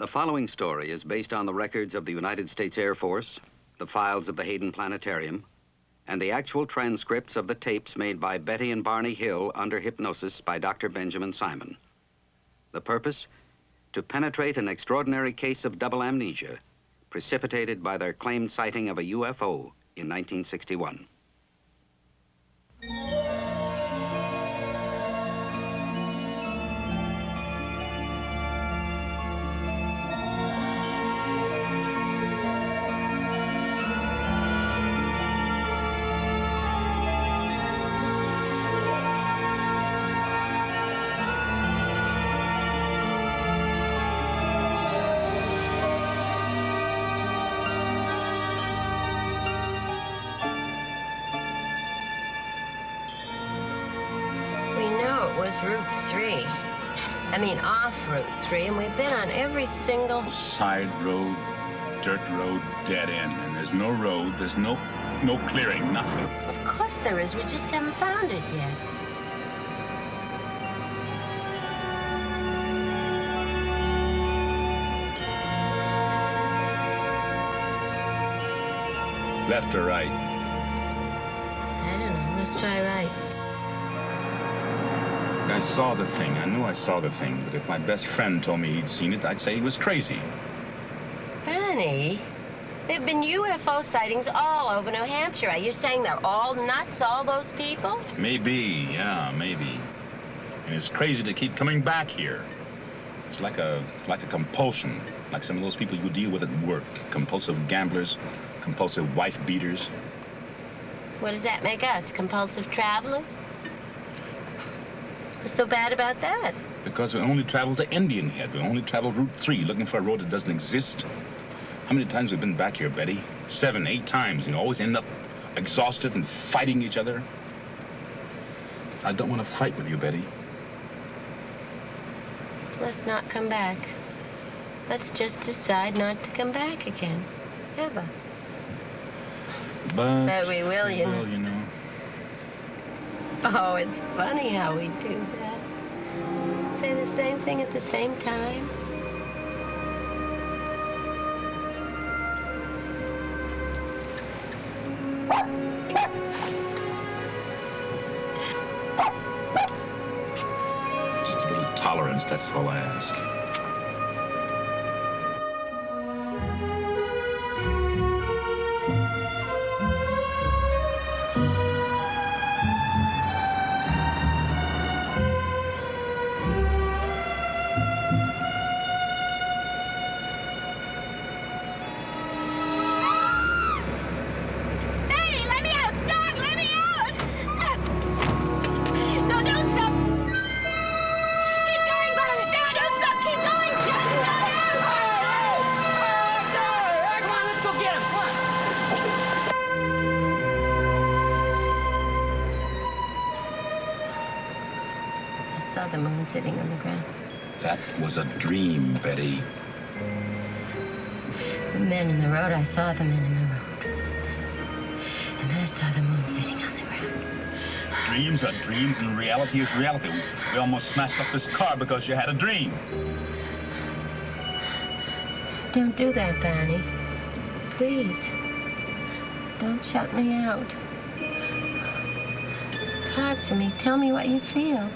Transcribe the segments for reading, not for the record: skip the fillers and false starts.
The following story is based on the records of the United States Air Force, the files of the Hayden Planetarium, and the actual transcripts of the tapes made by Betty and Barney Hill under hypnosis by Dr. Benjamin Simon. The purpose? To penetrate an extraordinary case of double amnesia precipitated by their claimed sighting of a UFO in 1961. Off Route 3, and we've been on every single... Side road, dirt road, dead end, and there's no road, there's no clearing, nothing. Of course there is, we just haven't found it yet. Left or right? I don't know, let's try right. I saw the thing. I knew I saw the thing, but if my best friend told me he'd seen it, I'd say he was crazy. Benny, there have been UFO sightings all over New Hampshire. Are you saying they're all nuts, all those people? Maybe, yeah, maybe. And it's crazy to keep coming back here. It's like a compulsion, like some of those people you deal with at work. Compulsive gamblers, compulsive wife beaters. What does that make us, compulsive travelers? What's so bad about that? Because we only travel to Indian Head. We only travel Route 3, looking for a road that doesn't exist. How many times have we been back here, Betty? 7, 8 times. You always end up exhausted and fighting each other. I don't want to fight with you, Betty. Let's not come back. Let's just decide not to come back again. Ever. But we will, you know. Well, you know. Oh, it's funny how we do that. Say the same thing at the same time. Just a little tolerance, that's all I ask. The moon sitting on the ground. That was a dream, Betty. The men in the road, I saw the men in the road. And then I saw the moon sitting on the ground. Dreams are dreams and reality is reality. We almost smashed up this car because you had a dream. Don't do that, Barney. Please. Don't shut me out. Talk to me. Tell me what you feel.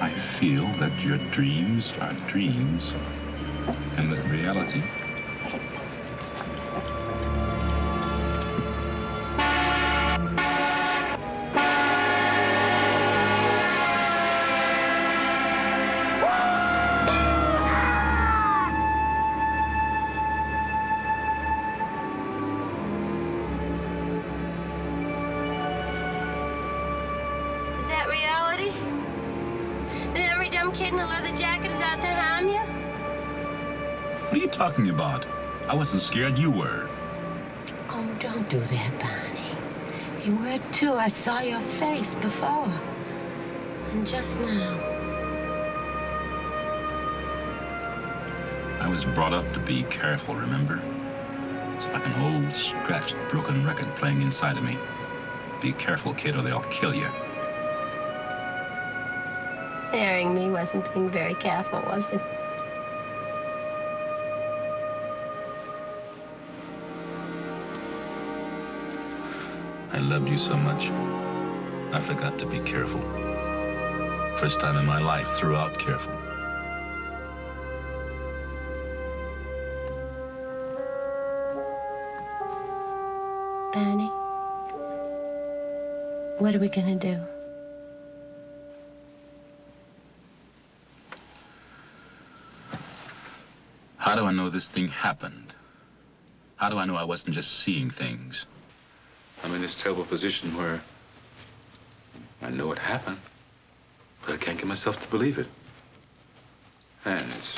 I feel that your dreams are dreams, and that reality talking about? I wasn't scared, you were. Oh, don't do that, Barney. You were too. I saw your face before. And just now. I was brought up to be careful, remember? It's like an old, scratched, broken record playing inside of me. Be careful, kid, or they'll kill you. Marrying me wasn't being very careful, was it? I loved you so much, I forgot to be careful. First time in my life, throughout careful. Barney, what are we gonna do? How do I know this thing happened? How do I know I wasn't just seeing things? I'm in this terrible position where I know it happened, but I can't get myself to believe it. And it's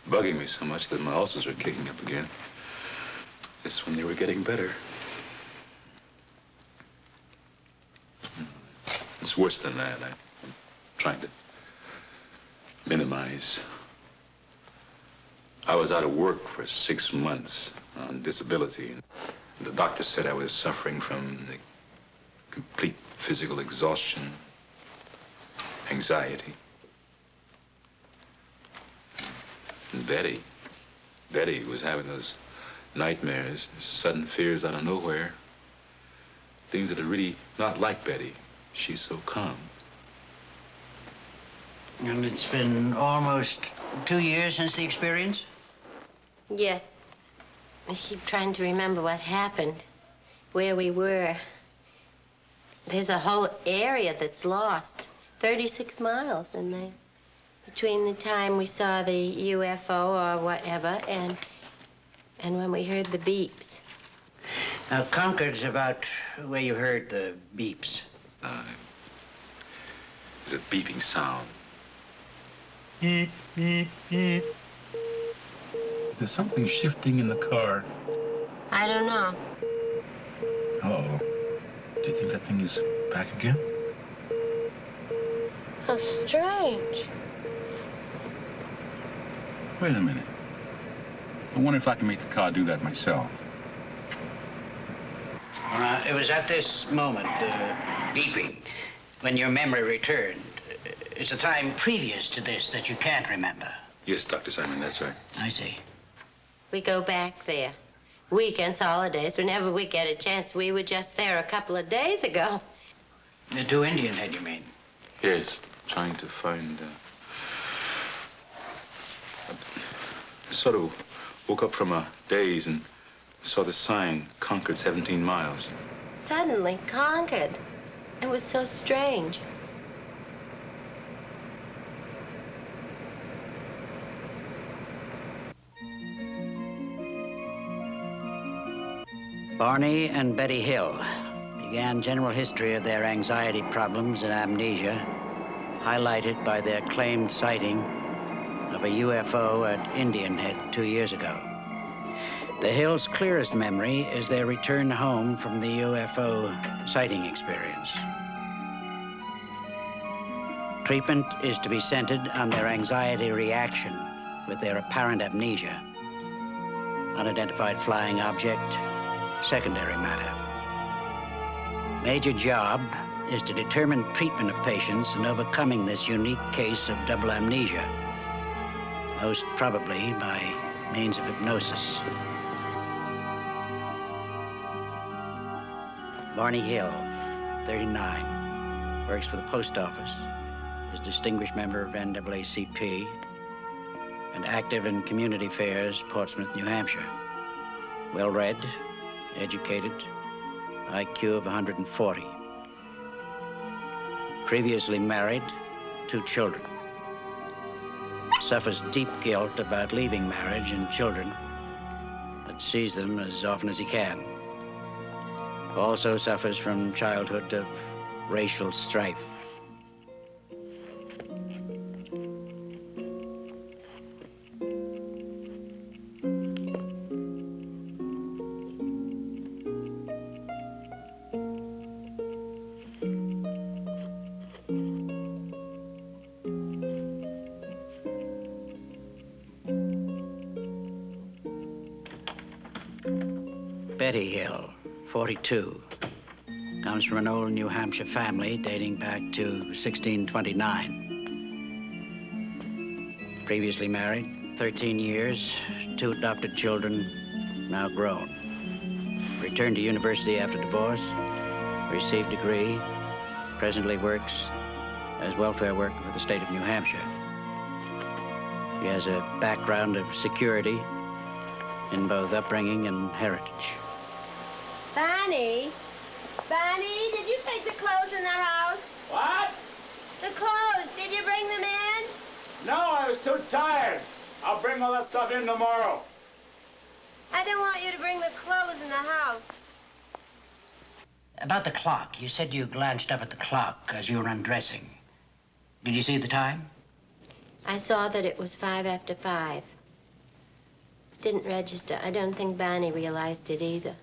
bugging me so much that my ulcers are kicking up again. Just when they were getting better. It's worse than that. I'm trying to minimize. I was out of work for 6 months on disability. The doctor said I was suffering from the complete physical exhaustion, anxiety. And Betty was having those nightmares, sudden fears out of nowhere. Things that are really not like Betty. She's so calm. And it's been almost 2 years since the experience? Yes. I keep trying to remember what happened, where we were. There's a whole area that's lost, 36 miles in there, between the time we saw the UFO or whatever and when we heard the beeps. Now, Concord's about where you heard the beeps. There's a beeping sound. Beep, beep, beep. Is there something shifting in the car? I don't know. Uh-oh. Do you think that thing is back again? How strange. Wait a minute. I wonder if I can make the car do that myself. It was at this moment, the beeping, when your memory returned. It's a time previous to this that you can't remember. Yes, Dr. Simon, that's right. I see. We go back there. Weekends, holidays, whenever we get a chance. We were just there a couple of days ago. To Indian Head, you mean? Yes, trying to find... I sort of woke up from a daze and saw the sign, Concord 17 miles. Suddenly, Concord. It was so strange. Barney and Betty Hill began general history of their anxiety problems and amnesia, highlighted by their claimed sighting of a UFO at Indian Head 2 years ago. The Hills' clearest memory is their return home from the UFO sighting experience. Treatment is to be centered on their anxiety reaction with their apparent amnesia. Unidentified flying object, secondary matter. Major job is to determine treatment of patients in overcoming this unique case of double amnesia, most probably by means of hypnosis. Barney Hill, 39, works for the post office, is distinguished member of NAACP, and active in community affairs, Portsmouth, New Hampshire. Well-read, educated, IQ of 140. Previously married, 2 children. Suffers deep guilt about leaving marriage and children, but sees them as often as he can. Also suffers from childhood of racial strife. Betty Hill, 42, comes from an old New Hampshire family dating back to 1629. Previously married, 13 years, 2 adopted children, now grown. Returned to university after divorce, received degree, presently works as welfare worker for the state of New Hampshire. She has a background of security in both upbringing and heritage. Bonnie? Bonnie, did you take the clothes in the house? What? The clothes, did you bring them in? No, I was too tired. I'll bring all that stuff in tomorrow. I don't want you to bring the clothes in the house. About the clock, you said you glanced up at the clock as you were undressing. Did you see the time? I saw that it was 5 after 5. Didn't register. I don't think Bonnie realized it either.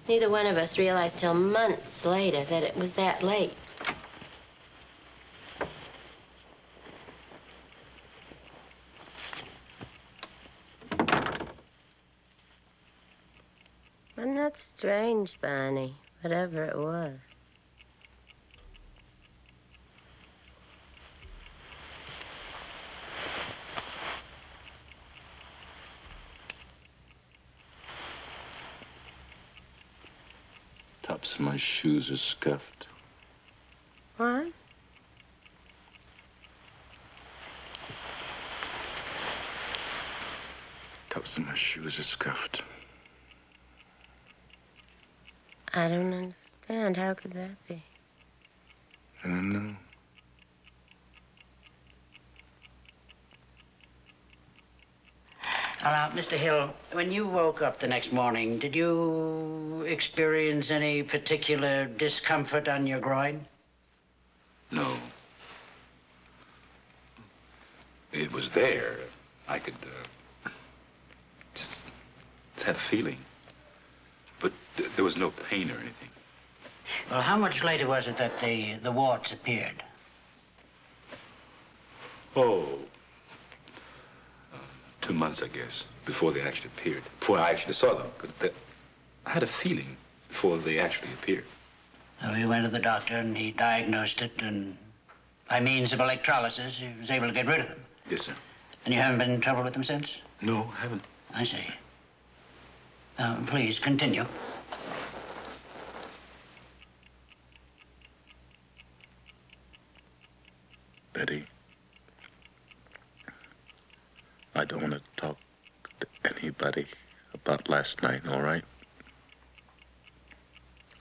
Neither one of us realized till months later that it was that late. Wasn't that strange, Bonnie? Whatever it was. Tops of my shoes are scuffed. What? Tops of my shoes are scuffed. I don't understand. How could that be? I don't know. Mr. Hill, when you woke up the next morning, did you experience any particular discomfort on your groin? No. It was there. I could, just had a feeling. But there was no pain or anything. Well, how much later was it that the warts appeared? Oh, 2 months, I guess, before they actually appeared. Before I actually saw them. But I had a feeling before they actually appeared. So he went to the doctor and he diagnosed it, and by means of electrolysis, he was able to get rid of them. Yes, sir. And you haven't been in trouble with them since? No, I haven't. I see. Please, continue. Betty, I don't want to talk to anybody about last night, all right?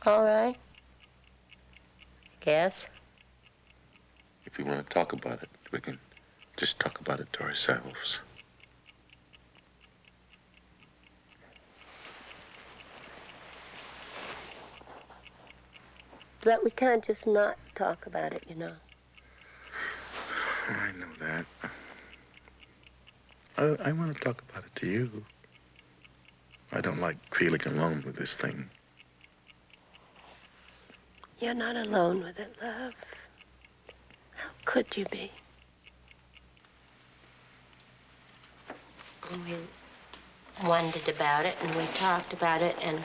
All right. I guess. If you want to talk about it, we can just talk about it to ourselves. But we can't just not talk about it, you know. I know that. I want to talk about it to you. I don't like feeling alone with this thing. You're not alone with it, love. How could you be? We wondered about it, and we talked about it, and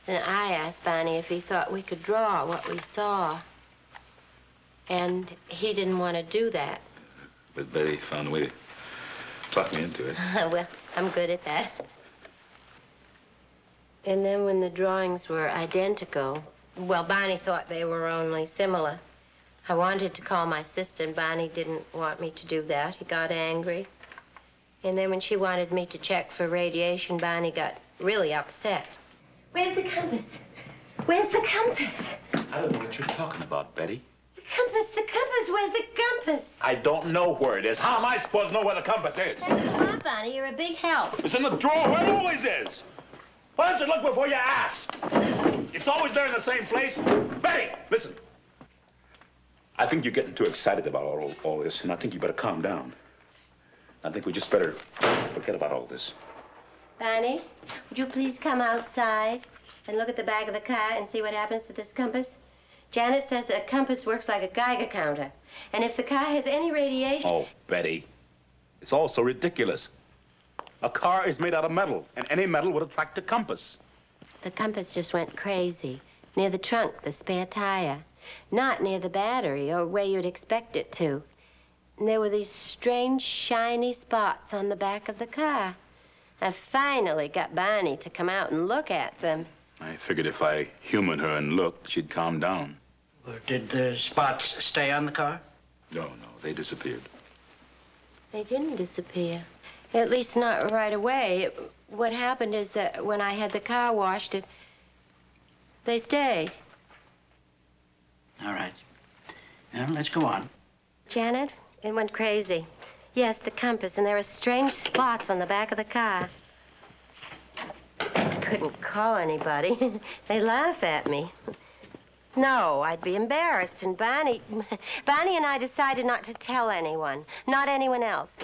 then I asked Bonnie if he thought we could draw what we saw. And he didn't want to do that. But Betty found a way to talk me into it. Well, I'm good at that. And then when the drawings were identical, well, Bonnie thought they were only similar. I wanted to call my sister, and Bonnie didn't want me to do that. He got angry. And then when she wanted me to check for radiation, Bonnie got really upset. Where's the compass? Where's the compass? I don't know what you're talking about, Betty. The compass, where's the compass? I don't know where it is. How am I supposed to know where the compass is? Come on, Bonnie, you're a big help. It's in the drawer where it always is. Why don't you look before you ask? It's always there in the same place. Betty, listen. I think you're getting too excited about all this, and I think you better calm down. I think we just better forget about all this. Bonnie, would you please come outside and look at the back of the car and see what happens to this compass? Janet says a compass works like a Geiger counter. And if the car has any radiation... Oh, Betty, it's all so ridiculous. A car is made out of metal, and any metal would attract a compass. The compass just went crazy. Near the trunk, the spare tire. Not near the battery, or where you'd expect it to. And there were these strange, shiny spots on the back of the car. I finally got Barney to come out and look at them. I figured if I humored her and looked, she'd calm down. Did the spots stay on the car? No, they disappeared. They didn't disappear. At least not right away. What happened is that when I had the car washed, they stayed. All right. Now, let's go on. Janet, it went crazy. Yes, the compass, and there are strange spots on the back of the car. Couldn't call anybody. They laugh at me. No, I'd be embarrassed, and Barney and I decided not to tell anyone, not anyone else.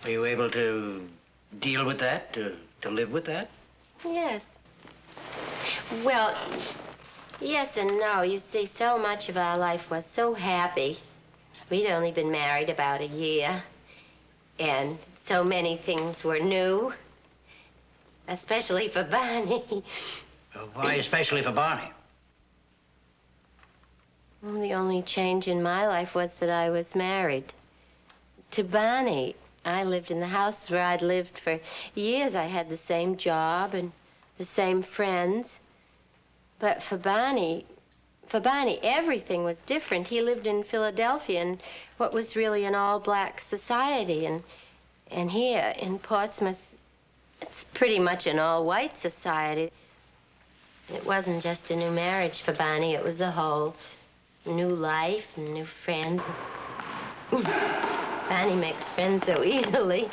Were you able to deal with that, to live with that? Yes. Well, yes and no. You see, so much of our life was so happy. We'd only been married about a year, and so many things were new, especially for Barney. Why especially for Barney? Well, the only change in my life was that I was married to Barney. I lived in the house where I'd lived for years. I had the same job and the same friends. But for Barney, everything was different. He lived in Philadelphia in what was really an all-black society. And here in Portsmouth, it's pretty much an all-white society. It wasn't just a new marriage for Barney. It was a whole new life and new friends. Barney makes friends so easily.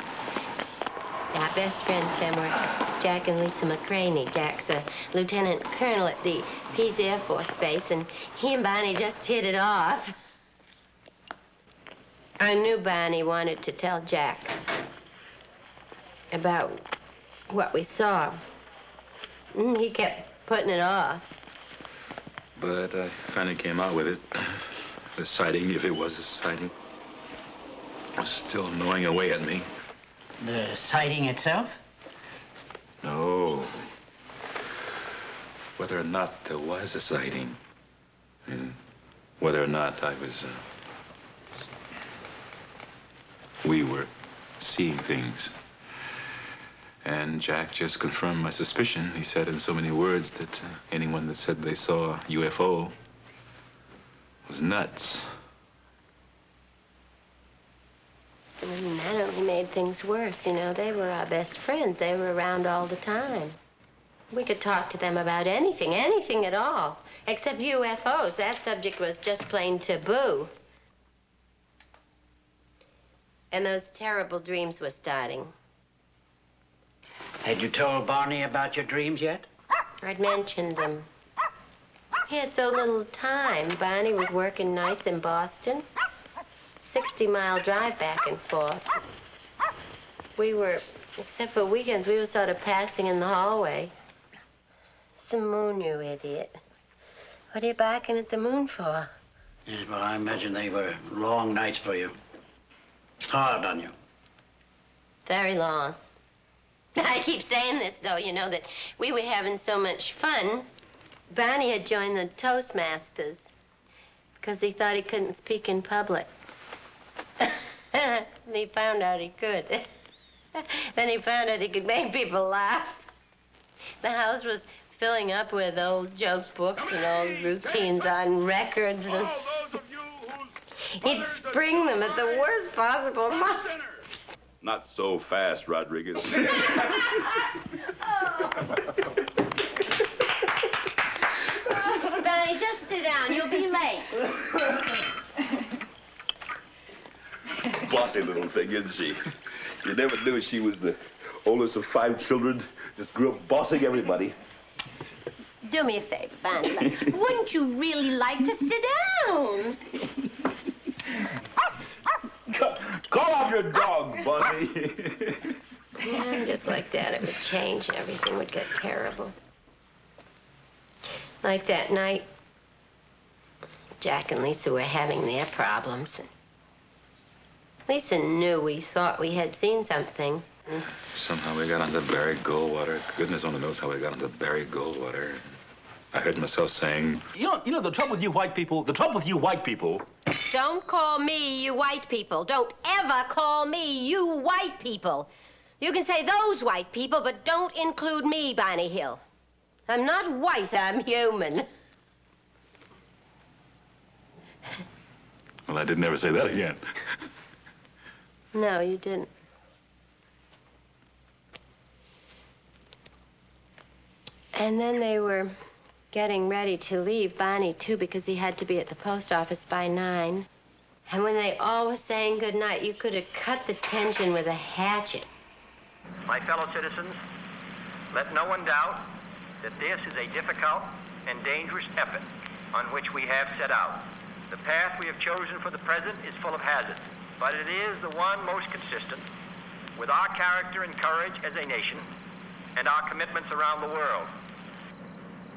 Our best friends then were Jack and Lisa McCraney. Jack's a lieutenant colonel at the Pease Air Force Base, and he and Barney just hit it off. I knew Barney wanted to tell Jack about what we saw. He kept putting it off. But I finally came out with it. The sighting, if it was a sighting, was still gnawing away at me. The sighting itself? No. Whether or not there was a sighting, and whether or not we were seeing things. And Jack just confirmed my suspicion. He said in so many words that anyone that said they saw a UFO was nuts. And that only made things worse, you know. They were our best friends. They were around all the time. We could talk to them about anything at all, except UFOs. That subject was just plain taboo. And those terrible dreams were starting. Had you told Barney about your dreams yet? I'd mentioned them. He had so little time. Barney was working nights in Boston. 60-mile drive back and forth. We were, except for weekends, we were sort of passing in the hallway. It's the moon, you idiot. What are you barking at the moon for? Yes, well, I imagine they were long nights for you. Hard on you. Very long. I keep saying this, though, you know, that we were having so much fun. Barney had joined the Toastmasters because he thought he couldn't speak in public. And he found out he could. Then he found out he could make people laugh. The house was filling up with old joke books and old routines on records. And he'd spring them at the worst possible moments. Not so fast, Rodriguez. Barney, just sit down. You'll be late. Bossy little thing, isn't she? You never knew she was the oldest of 5 children. Just grew up bossing everybody. Do me a favor, Barney. Wouldn't you really like to sit down? Call off your dog, Bossy. Yeah, just like that, it would change. Everything would get terrible. Like that night, Jack and Lisa were having their problems. Lisa knew we thought we had seen something. Somehow we got onto buried Goldwater. Goodness only knows how we got onto buried Goldwater. I heard myself saying, You know, the trouble with you white people Don't call me you white people. Don't ever call me you white people. You can say those white people, but don't include me, Barney Hill. I'm not white, I'm human. Well, I didn't ever say that again. No, you didn't. And then they were getting ready to leave, Barney, too, because he had to be at the post office by 9. And when they all were saying goodnight, you could have cut the tension with a hatchet. My fellow citizens, let no one doubt that this is a difficult and dangerous effort on which we have set out. The path we have chosen for the present is full of hazards, but it is the one most consistent with our character and courage as a nation and our commitments around the world.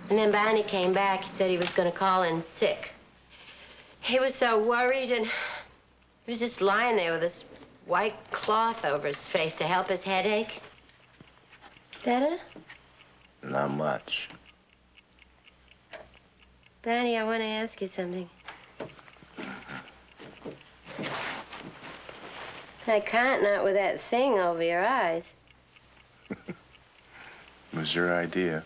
And then Barney came back. He said he was going to call in sick. He was so worried, and he was just lying there with this white cloth over his face to help his headache. Better? Not much. Barney, I want to ask you something. I can't, not with that thing over your eyes. It was your idea.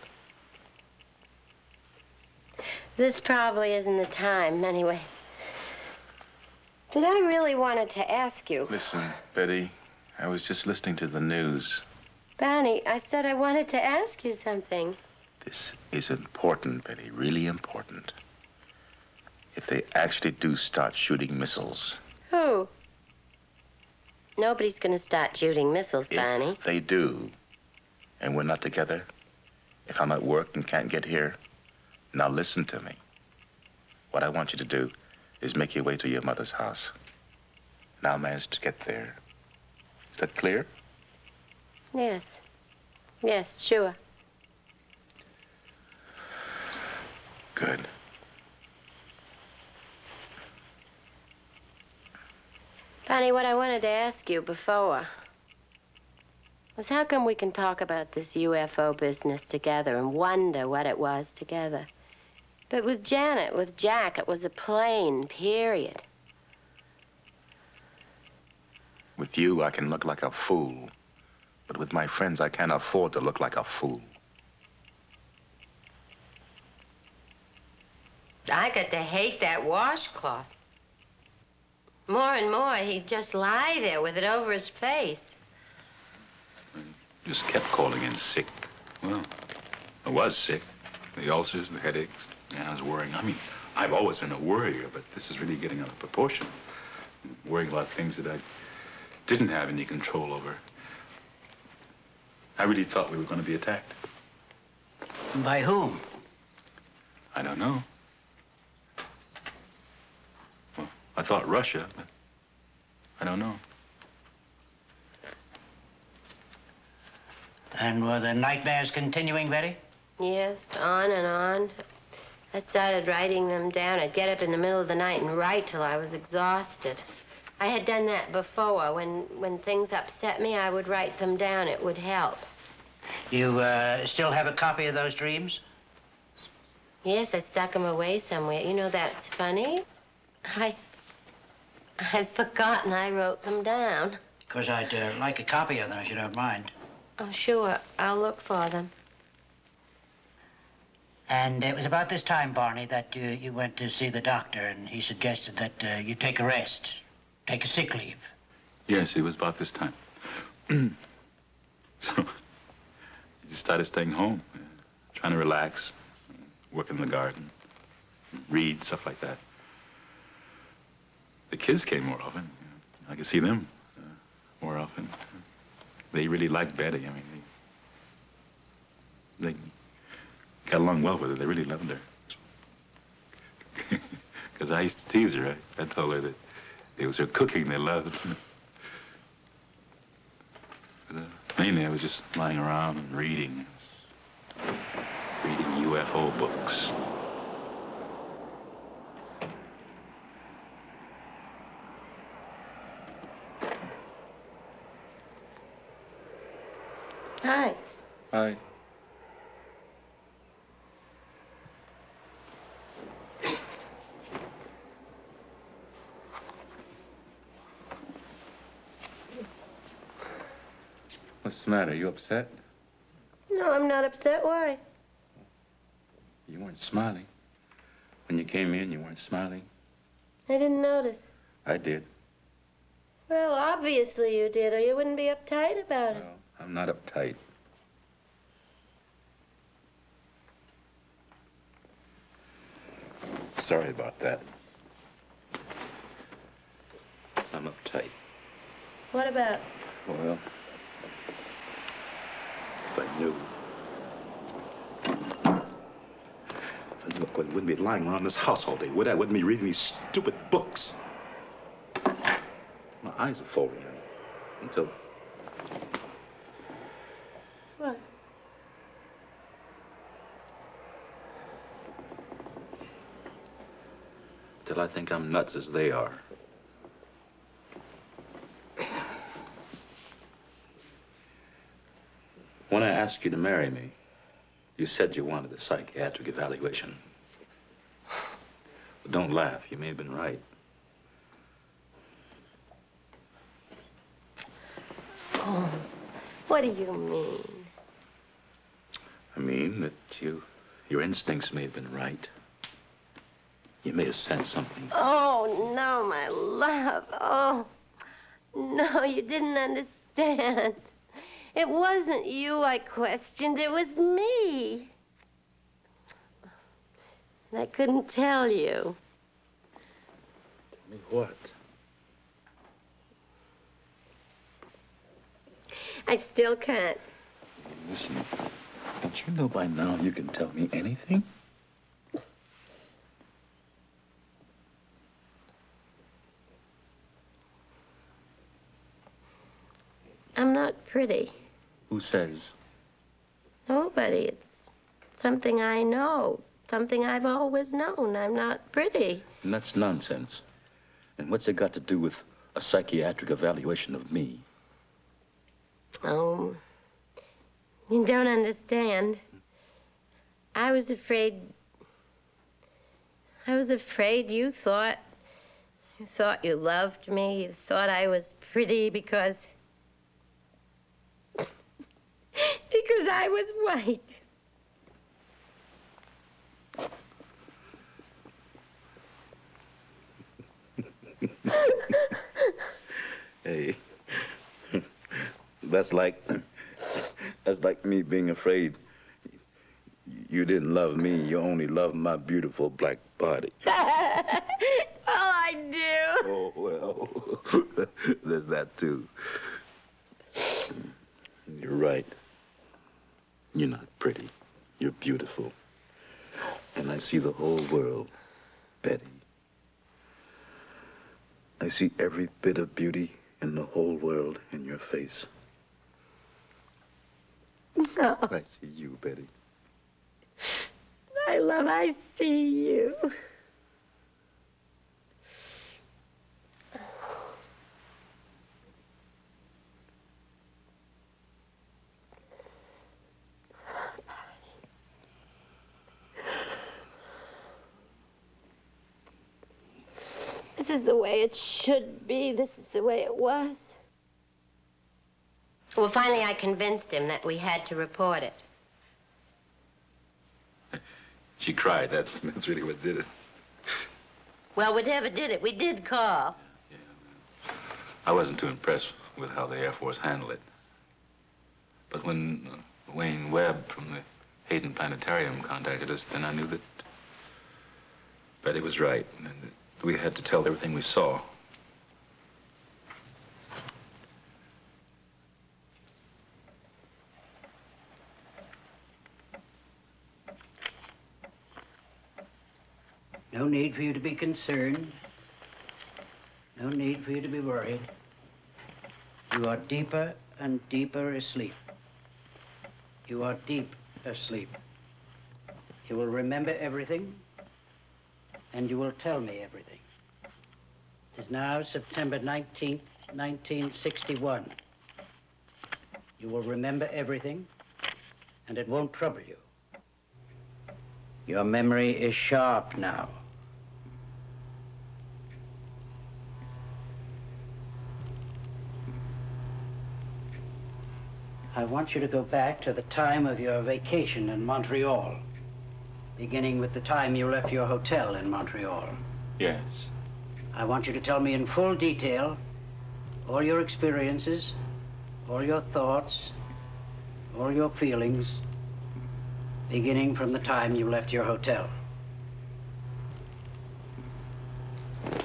This probably isn't the time, anyway. But I really wanted to ask you. Listen, Betty, I was just listening to the news. Barney, I said I wanted to ask you something. This is important, Betty, really important. If they actually do start shooting missiles. Who? Nobody's gonna start shooting missiles, Barney. If they do, and we're not together, if I'm at work and can't get here, now listen to me. What I want you to do is make your way to your mother's house. And I'll manage to get there. Is that clear? Yes. Yes, sure. Good. Barney, what I wanted to ask you before was how come we can talk about this UFO business together and wonder what it was together? But with Janet, with Jack, it was a plane, period. With you, I can look like a fool. But with my friends, I can't afford to look like a fool. I got to hate that washcloth. More and more, he'd just lie there with it over his face. Just kept calling in sick. Well, I was sick. The ulcers, the headaches. Yeah, I was worrying. I mean, I've always been a worrier, but this is really getting out of proportion. Worrying about things that I didn't have any control over. I really thought we were going to be attacked. By whom? I don't know. Well, I thought Russia, but I don't know. And were the nightmares continuing, Betty? Yes, on and on. I started writing them down. I'd get up in the middle of the night and write till I was exhausted. I had done that before. When things upset me, I would write them down. It would help. You still have a copy of those dreams? Yes, I stuck them away somewhere. You know, that's funny. I'd forgotten I wrote them down. Because I'd like a copy of them, if you don't mind. Oh, sure. I'll look for them. And it was about this time, Barney, that you went to see the doctor, and he suggested that you take a rest, take a sick leave. Yes, it was about this time. So, I just started staying home, trying to relax, work in the garden, read, stuff like that. The kids came more often. I could see them more often. They really liked Betty. I mean, they got along well with her. They really loved her. Because I used to tease her. I told her that it was her cooking they loved. But mainly I was just lying around and reading UFO books. Hi. Hi. What's the matter? You upset? No, I'm not upset. Why? You weren't smiling. When you came in, you weren't smiling. I didn't notice. I did. Well, obviously you did, or you wouldn't be uptight about it. Well, I'm not uptight. Sorry about that. I'm uptight. What about? Well, if I knew. I wouldn't be lying around this house all day, would I? I wouldn't be reading these stupid books. My eyes are falling out until... What? Till I think I'm nuts as they are. When I asked you to marry me, you said you wanted a psychiatric evaluation. But don't laugh, you may have been right. Oh, what do you mean? I mean that your instincts may have been right. You may have sensed something. Oh, no, my love. Oh, no, you didn't understand. It wasn't you I questioned, it was me. And I couldn't tell you. Tell me what? I still can't. Listen, don't you know by now you can tell me anything? I'm not pretty. Who says? Nobody. It's something I know. Something I've always known. I'm not pretty. And that's nonsense. And what's it got to do with a psychiatric evaluation of me? Oh, you don't understand. I was afraid you thought you loved me. You thought I was pretty because I was white. Hey, that's like me being afraid you didn't love me. You only loved my beautiful black body. Well, I do. Oh, well, there's that too. You're right. You're not pretty. You're beautiful. And I see the whole world, Betty. I see every bit of beauty in the whole world in your face. No. I see you, Betty. I see you. This is the way it should be. This is the way it was. Well, finally I convinced him that we had to report it. She cried. That's really what did it. Well, whatever did it, we did call. I wasn't too impressed with how the Air Force handled it. But when Wayne Webb from the Hayden Planetarium contacted us, then I knew that Betty was right. And that we had to tell everything we saw. No need for you to be concerned. No need for you to be worried. You are deeper and deeper asleep. You are deep asleep. You will remember everything, and you will tell me everything. It is now September 19th, 1961. You will remember everything, and it won't trouble you. Your memory is sharp now. I want you to go back to the time of your vacation in Montreal, beginning with the time you left your hotel in Montreal. Yes. I want you to tell me in full detail all your experiences, all your thoughts, all your feelings, beginning from the time you left your hotel.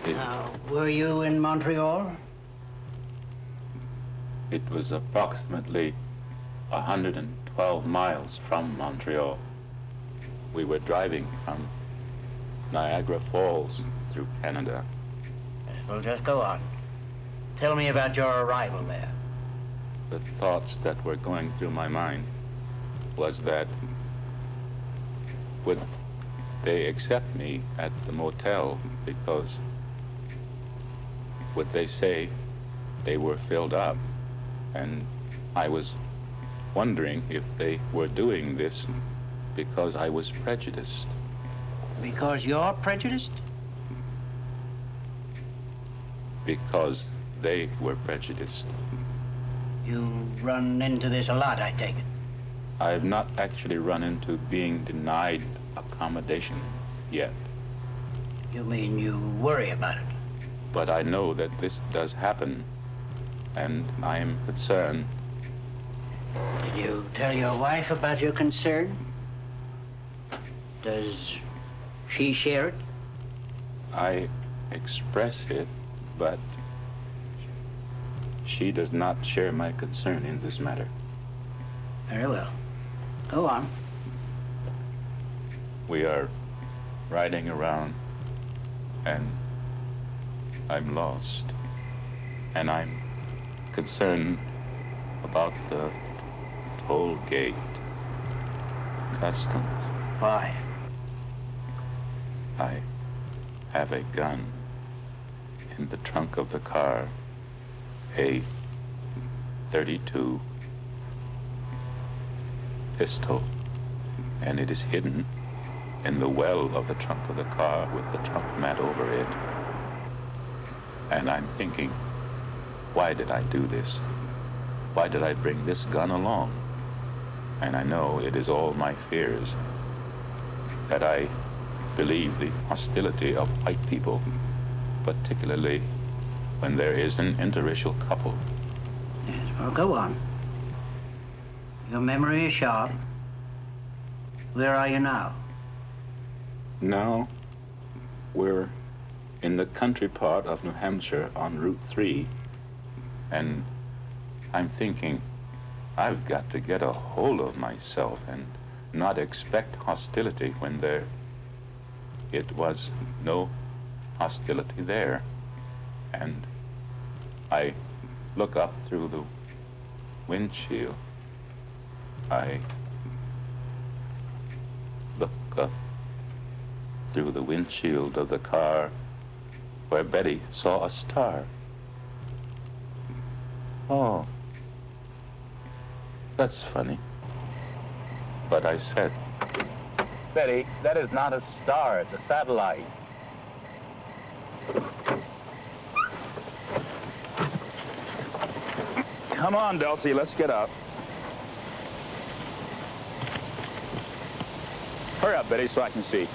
Now, were you in Montreal? It was approximately 112 miles from Montreal. We were driving from Niagara Falls through Canada. Well, just go on. Tell me about your arrival there. The thoughts that were going through my mind was that would they accept me at the motel, because would they say they were filled up? And I was wondering if they were doing this because I was prejudiced. Because you're prejudiced? Because they were prejudiced. You run into this a lot, I take it. I have not actually run into being denied accommodation yet, You mean you worry about it? but I know that this does happen, and I am concerned. Did you tell your wife about your concern? Does she share it? I express it, but she does not share my concern in this matter. Very well. Go on. We are riding around, and I'm lost. And I'm concerned about the toll gate customs. Why? I have a gun in the trunk of the car, a .32 pistol, and it is hidden in the well of the trunk of the car with the trunk mat over it. And I'm thinking, why did I do this? Why did I bring this gun along? And I know it is all my fears, that I believe the hostility of white people, particularly when there is an interracial couple. Yes, well, go on. Your memory is sharp. Where are you now? Now, we're in the country part of New Hampshire on Route 3, and I'm thinking, I've got to get a hold of myself and not expect hostility when it was no hostility there. And I look up through the windshield. I look up through the windshield of the car where Betty saw a star. Oh, that's funny. But I said, Betty, that is not a star, it's a satellite. Come on, Dulcie, let's get up. Hurry up, Betty, so I can see.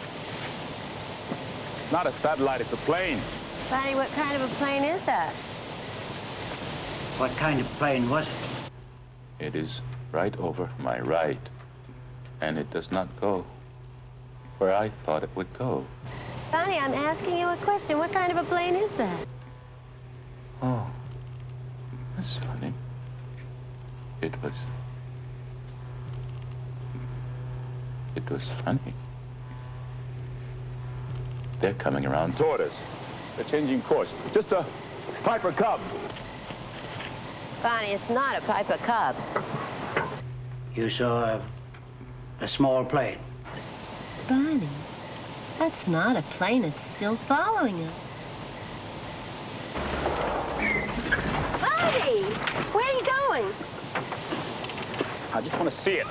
It's not a satellite, it's a plane. Bonnie, what kind of a plane is that? What kind of plane was it? It is right over my right, and it does not go where I thought it would go. Bonnie, I'm asking you a question. What kind of a plane is that? Oh, that's funny. It was funny. They're coming around Toward us. They're changing course. Just a Piper Cub. Bonnie, it's not a Piper Cub. You saw a small plane. Bonnie, that's not a plane. It's still following us. Bonnie, where are you going? I just want to see it.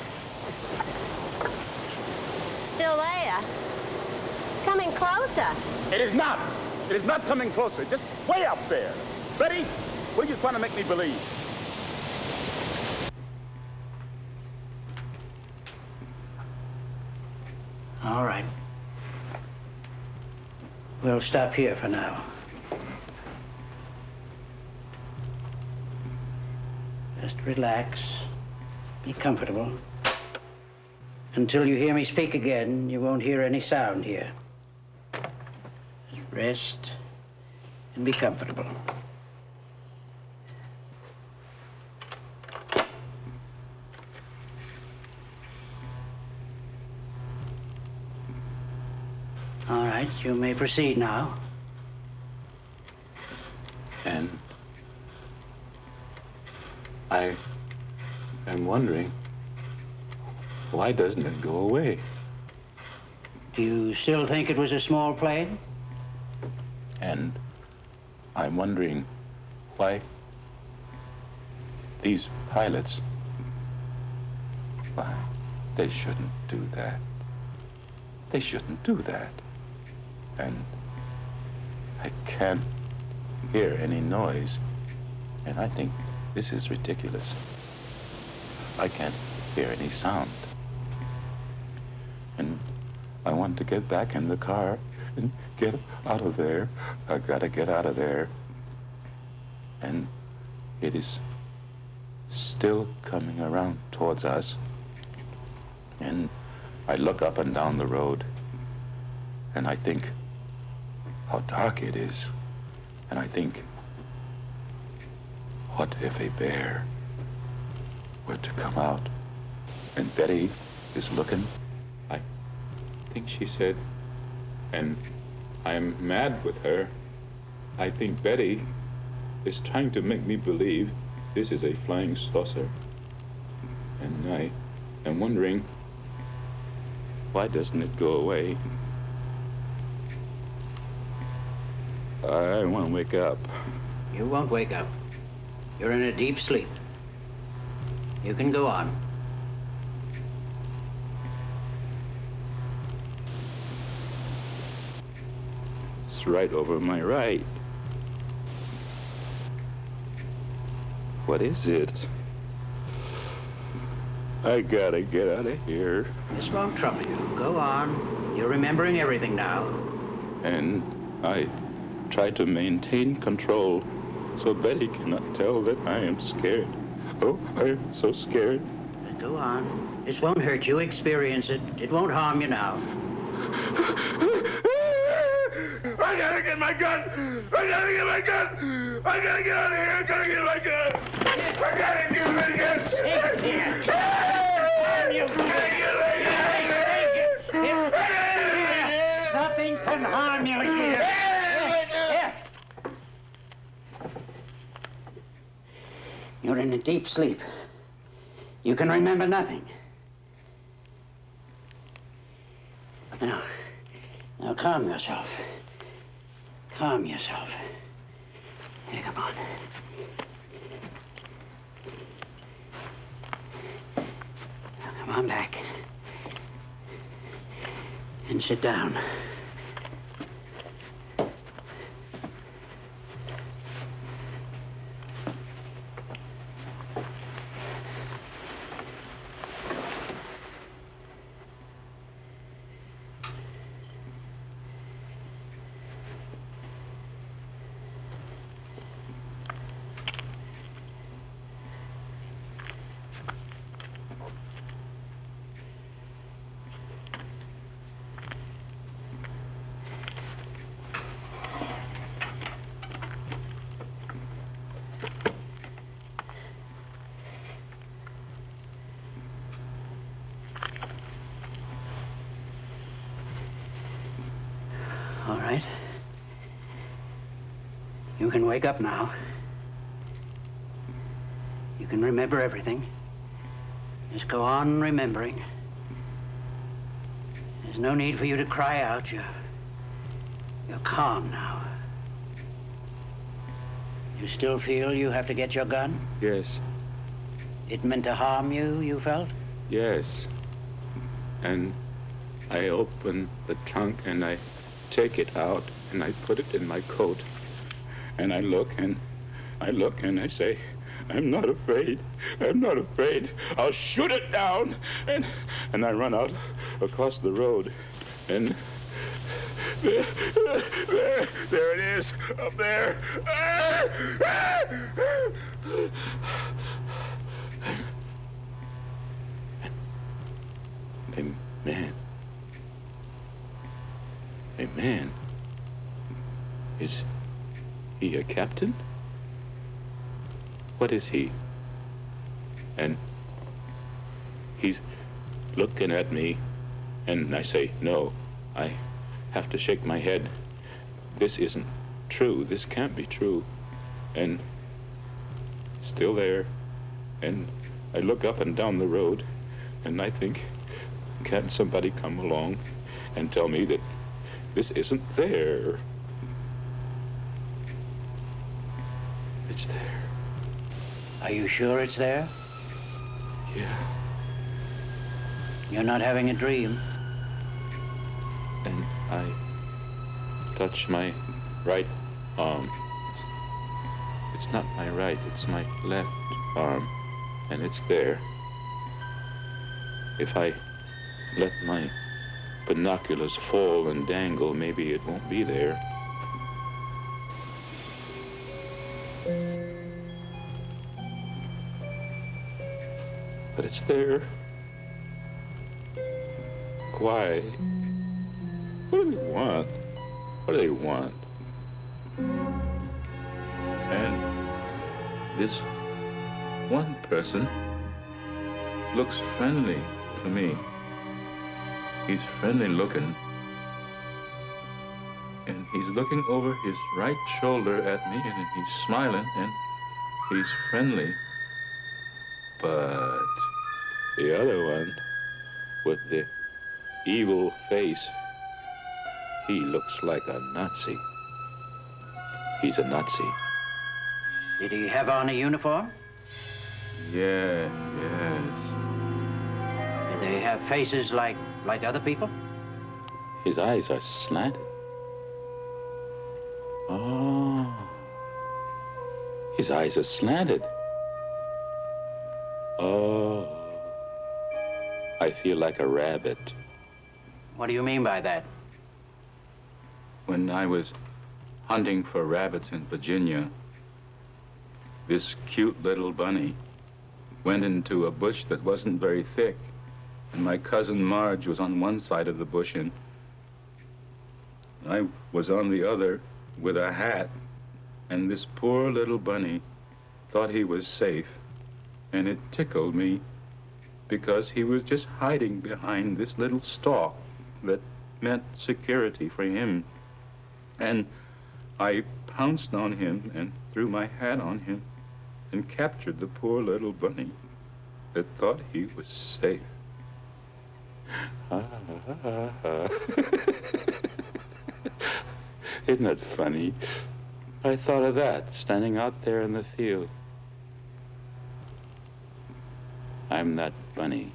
Still there. It's coming closer. It is not. It is not coming closer. Just way up there. Betty, what are you trying to make me believe? All right. We'll stop here for now. Just relax. Be comfortable. Until you hear me speak again, you won't hear any sound here. Just rest and be comfortable. All right, you may proceed now. And I am wondering, why doesn't it go away? Do you still think it was a small plane? And I'm wondering why these pilots, why, they shouldn't do that. They shouldn't do that. And I can't hear any noise. And I think this is ridiculous. I can't hear any sound. And I want to get back in the car and get out of there. I gotta get out of there. And it is still coming around towards us. And I look up and down the road, and I think how dark it is. And I think, what if a bear were to come out? And Betty is looking. I think she said, and I'm mad with her. I think Betty is trying to make me believe this is a flying saucer. And I am wondering, why doesn't it go away? I want to wake up. You won't wake up. You're in a deep sleep. You can go on. It's right over my right. What is it? I gotta get out of here. This won't trouble you. Go on. You're remembering everything now. And I try to maintain control so Betty cannot tell that I am scared. Oh, I am so scared. Go on. This won't hurt you. Experience it. It won't harm you now. I gotta get my gun! I gotta get my gun! I gotta get out of here! I gotta get my gun! I gotta get my gun! Take care. You Nothing can harm you here. You're in a deep sleep. You can remember nothing. Now calm yourself. Calm yourself. Here, come on. Now come on back. And sit down. All right. You can wake up now. You can remember everything. Just go on remembering. There's no need for you to cry out. You're calm now. You still feel you have to get your gun? Yes, It meant to harm you, you felt? yes. And I open the trunk and I take it out and I put it in my coat. And I look and I say, I'm not afraid. I'm not afraid. I'll shoot it down. And I run out across the road. And there it is, up there. A man. Is he a captain? What is he? And he's looking at me, and I say, no, I have to shake my head. This isn't true. This can't be true. And it's still there. And I look up and down the road, and I think, can't somebody come along and tell me that this isn't there? It's there. Are you sure it's there? Yeah. You're not having a dream? And I touch my right arm. It's not my right, it's my left arm, and it's there. If I let my binoculars fall and dangle, maybe it won't be there. But it's there. Why? What do they want? What do they want? And this one person looks friendly to me. He's friendly looking. And he's looking over his right shoulder at me, and he's smiling, and he's friendly. But the other one, with the evil face, he looks like a Nazi. He's a Nazi. Did he have on a uniform? Yes. Did they have faces like other people? His eyes are slanted. Oh. His eyes are slanted. Oh. I feel like a rabbit. What do you mean by that? When I was hunting for rabbits in Virginia, this cute little bunny went into a bush that wasn't very thick, and my cousin Marge was on one side of the bush, and I was on the other with a hat, and this poor little bunny thought he was safe, and it tickled me because he was just hiding behind this little stalk that meant security for him. And I pounced on him and threw my hat on him and captured the poor little bunny that thought he was safe. Isn't that funny? I thought of that standing out there in the field. I'm that bunny.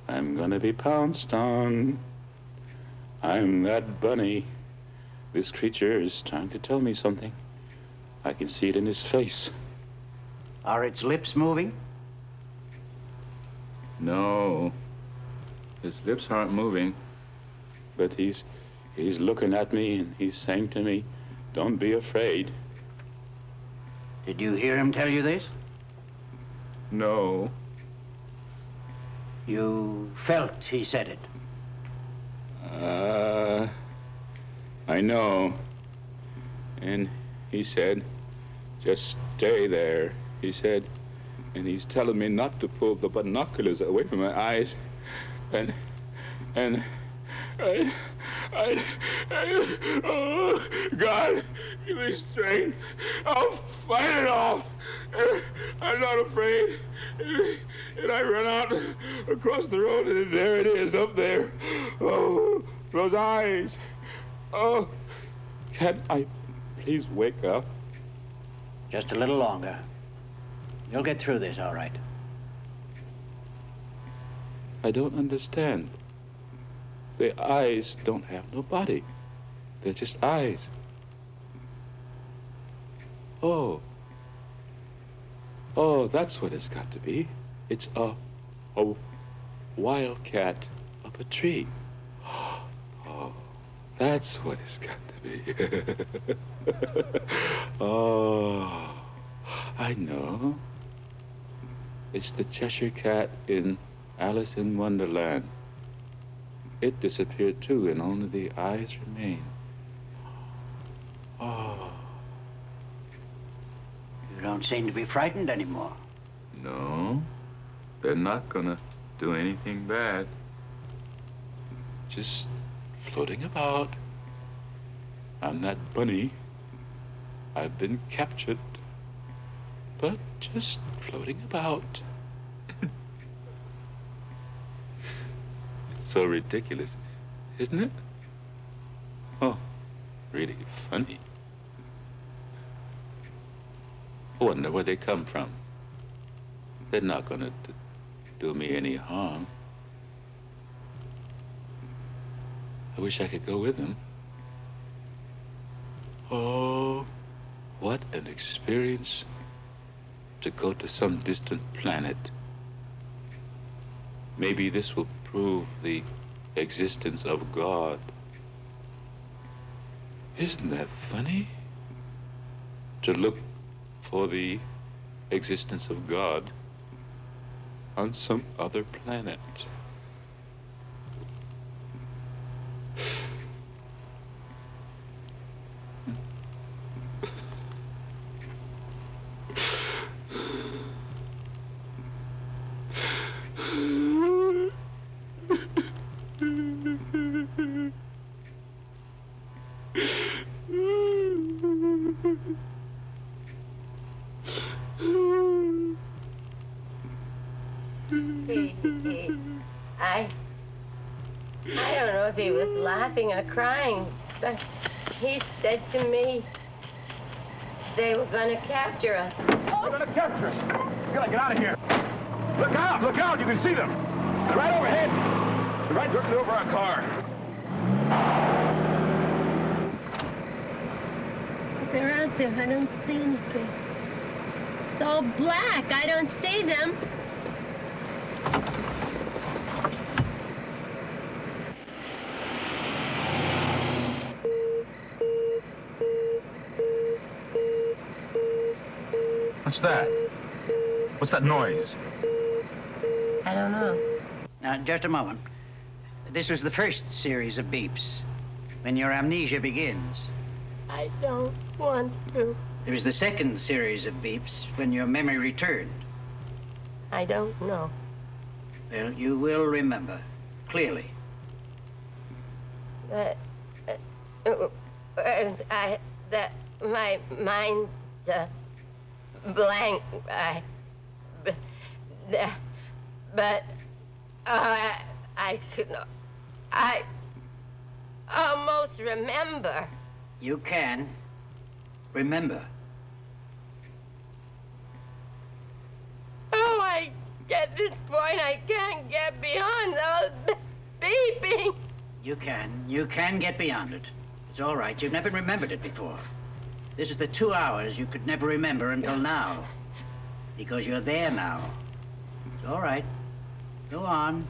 I'm gonna be pounced on. I'm that bunny. This creature is trying to tell me something. I can see it in his face. Are its lips moving? No, his lips aren't moving, but he's looking at me and he's saying to me, "Don't be afraid." Did you hear him tell you this? No. You felt he said it? I know. And he said, "Just stay there," he said. And he's telling me not to pull the binoculars away from my eyes. And oh, God, give me strength. I'll fight it off. I'm not afraid. And I run out across the road, and there it is, up there. Oh, those eyes. Oh, can I please wake up? Just a little longer. You'll get through this, all right. I don't understand. The eyes don't have no body. They're just eyes. Oh, Oh, that's what it's got to be. It's a wildcat up a tree. Oh, that's what it's got to be. Oh, I know. It's the Cheshire Cat in Alice in Wonderland. It disappeared too, and only the eyes remain. Oh. You don't seem to be frightened anymore. No, they're not gonna do anything bad. Just floating about. I'm that bunny. I've been captured, but just floating about. It's so ridiculous, isn't it? Oh, really funny. I wonder where they come from. They're not gonna do me any harm. I wish I could go with them. Oh, what an experience to go to some distant planet. Maybe this will prove the existence of God. Isn't that funny? To look for the existence of God on some other planet. I don't know if he was laughing or crying, but he said to me they were going to capture us. They're gonna capture us. We gotta get out of here. Look out, you can see them. They're right overhead. They're right directly over our car. They're out there. I don't see anything. It's all black. I don't see them. What's that? What's that noise? I don't know. Now, just a moment. This was the first series of beeps, when your amnesia begins. I don't want to. There was the second series of beeps, when your memory returned. I don't know. Well, you will remember, clearly. My mind's blank. I almost remember. You can remember. Oh, I get this point. I can't get beyond those beeping. You can get beyond it. It's all right. You've never remembered it before. This is the 2 hours you could never remember until now. Because you're there now. It's all right. Go on.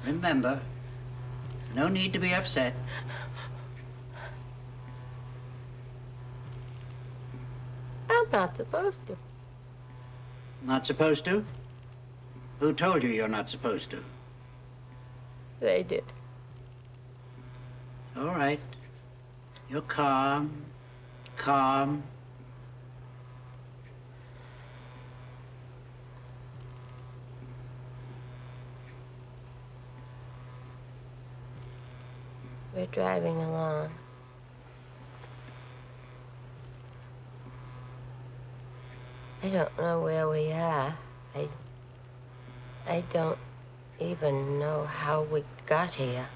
Remember. No need to be upset. I'm not supposed to. Not supposed to? Who told you you're not supposed to? They did. All right. You're calm. Calm. We're driving along. I don't know where we are. I don't even know how we got here.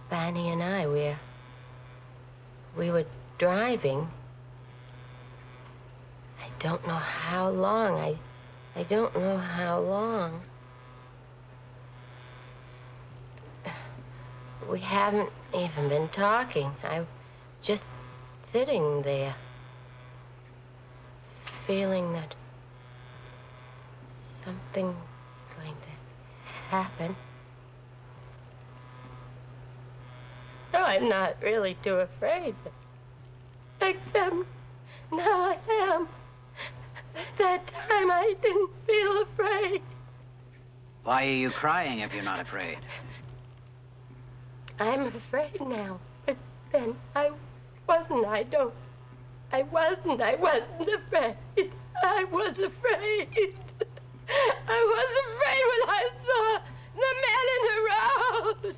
Barney and I, we were driving. I don't know how long. I don't know how long. We haven't even been talking. I was just sitting there, feeling that something's going to happen. No, I'm not really too afraid. Except now I am. That time I didn't feel afraid. Why are you crying if you're not afraid? I'm afraid now. But then I wasn't. I wasn't afraid. I was afraid. I was afraid when I saw the men in the road.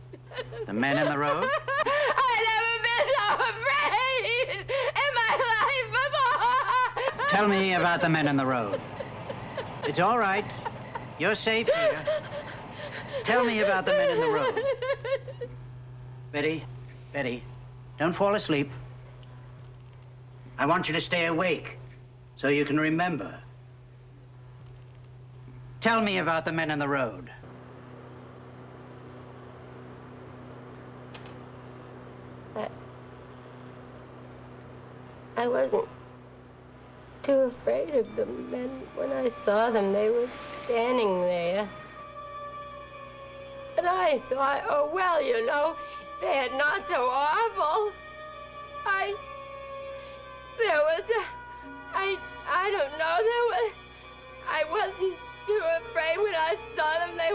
The men in the road? I've never been so afraid in my life before. Tell me about the men in the road. It's all right. You're safe here. Tell me about the men in the road. Betty, don't fall asleep. I want you to stay awake so you can remember. Tell me about the men in the road. I wasn't too afraid of the men. When I saw them, they were standing there. And I thought, oh, well, you know, they're not so awful. I don't know, I wasn't too afraid when I saw them. They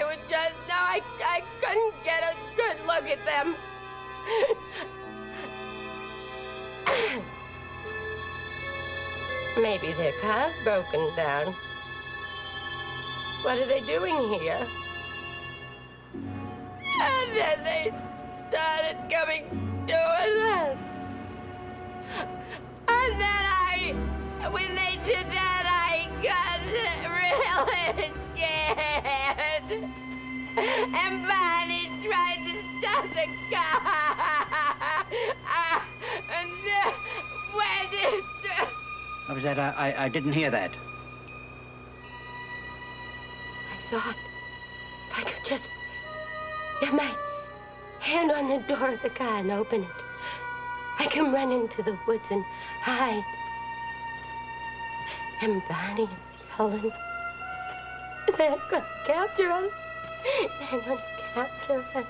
were just, no, I couldn't get a good look at them. Maybe their car's broken down. What are they doing here? And then they started coming toward us. And then when they did that, I got really scared. And Barney tried to stop the car. And when this... What was that? I didn't hear that. I thought if I could just get my hand on the door of the car and open it, I can run into the woods and hide. And Barney is yelling. They're gonna capture us. They're gonna capture us.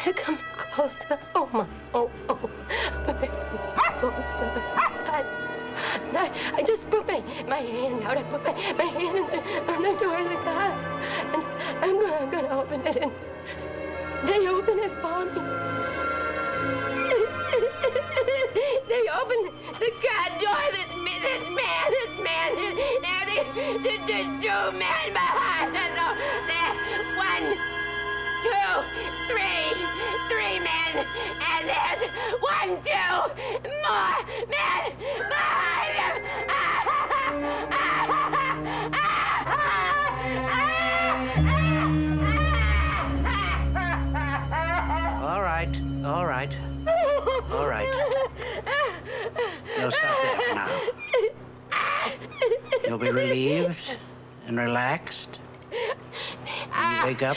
They're coming closer. Oh, my. Oh. They're coming closer. I just put my hand out. I put my hand on the door of the car. And I'm gonna open it. And they open it for me. They open the car door. This man. Now there's two men behind us. There's 1, 2, 3 men. And there's 1, 2 more men behind them. All right. You'll stop there for now. You'll be relieved and relaxed. When you wake up,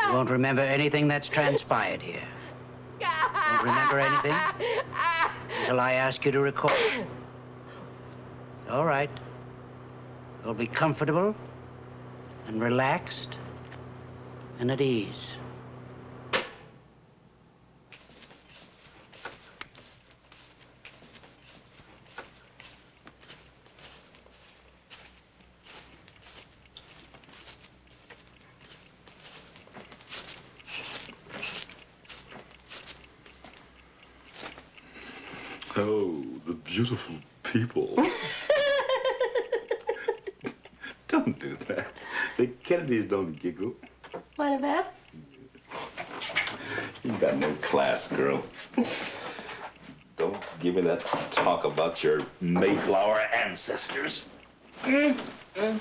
you won't remember anything that's transpired here. Won't remember anything until I ask you to recall. All right. You'll be comfortable and relaxed and at ease. Oh, the beautiful people. Don't do that. The Kennedys don't giggle. What about? You got no class, girl. Don't give me that talk about your Mayflower ancestors. Now,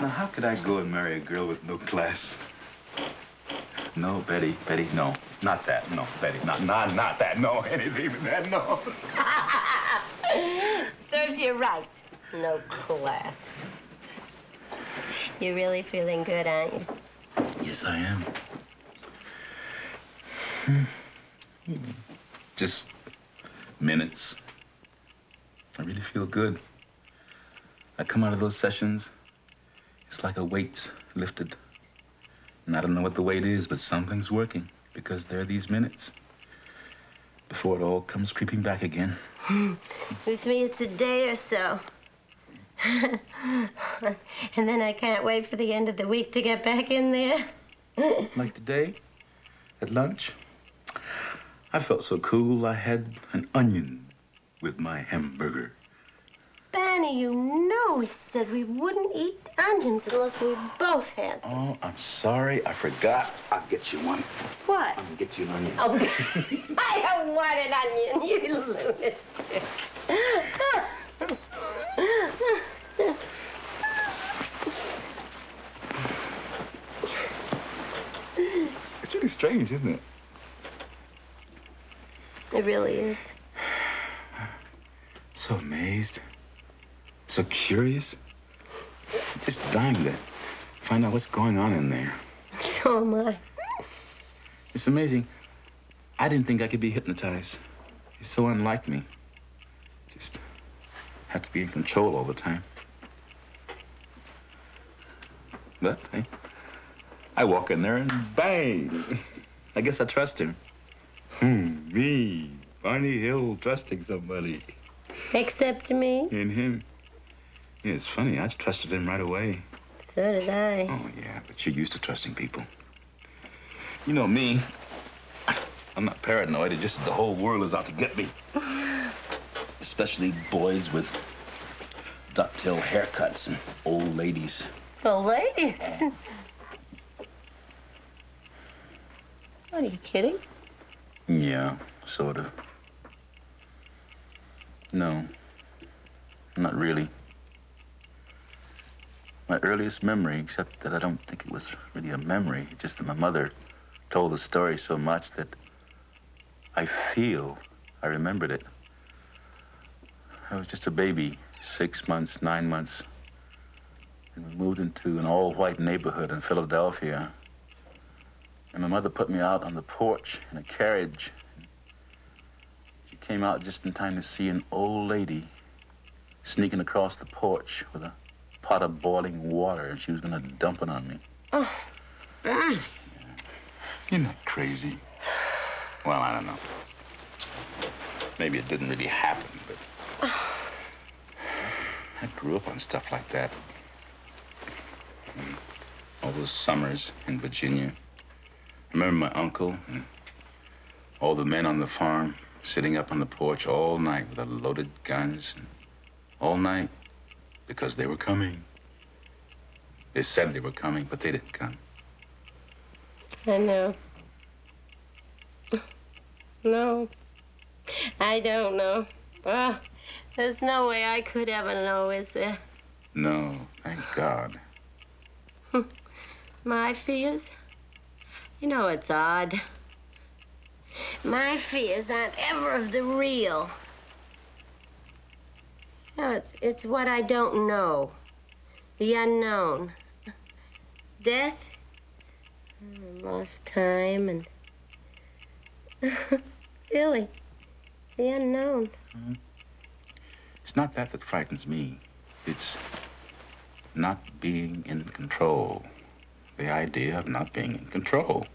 how could I go and marry a girl with no class? No, Betty, no. Not that, no, Betty, not that, no, anything but that, no. Serves you right. No class. You're really feeling good, aren't you? Yes, I am. Just minutes. I really feel good. I come out of those sessions, it's like a weight's lifted. And I don't know what the weight is, but something's working because there are these minutes before it all comes creeping back again. With me, it's a day or so. And then I can't wait for the end of the week to get back in there. Like today, at lunch, I felt so cool I had an onion with my hamburger. Barney, you know we said we wouldn't eat onions unless we both had them. Oh, I'm sorry, I forgot. I'll get you one. What? I'm gonna get you an onion. Oh, I don't want an onion, you lunatic. It's really strange, isn't it? It really is. So amazed, so curious, just dying to find out what's going on in there. So am I. It's amazing. I didn't think I could be hypnotized. It's so unlike me. Just have to be in control all the time. But I walk in there and bang! I guess I trust him. Me, Barney Hill, trusting somebody. Except me. And him. Yeah, it's funny. I trusted him right away. So did I. Oh, yeah, but you're used to trusting people. You know me. I'm not paranoid. It's just the whole world is out to get me. Especially boys with ducktail haircuts and old ladies. Old ladies. What, are you kidding? Yeah, sort of. No, not really. My earliest memory, except that I don't think it was really a memory, just that my mother told the story so much that I feel I remembered it. I was just a baby, 6 months, 9 months, and we moved into an all-white neighborhood in Philadelphia. And my mother put me out on the porch in a carriage. She came out just in time to see an old lady sneaking across the porch with a pot of boiling water, and she was gonna dump it on me. Oh, Barney. You're not crazy. Well, I don't know. Maybe it didn't really happen, but I grew up on stuff like that. All those summers in Virginia. I remember my uncle and all the men on the farm sitting up on the porch all night with their loaded guns. All night because they were coming. They said they were coming, but they didn't come. I know. No. I don't know. Well, there's no way I could ever know, is there? No, thank God. My fears? You know, it's odd. My fears aren't ever of the real. No, it's what I don't know. The unknown. Death, lost time, and really, the unknown. It's not that frightens me. It's not being in control. The idea of not being in control.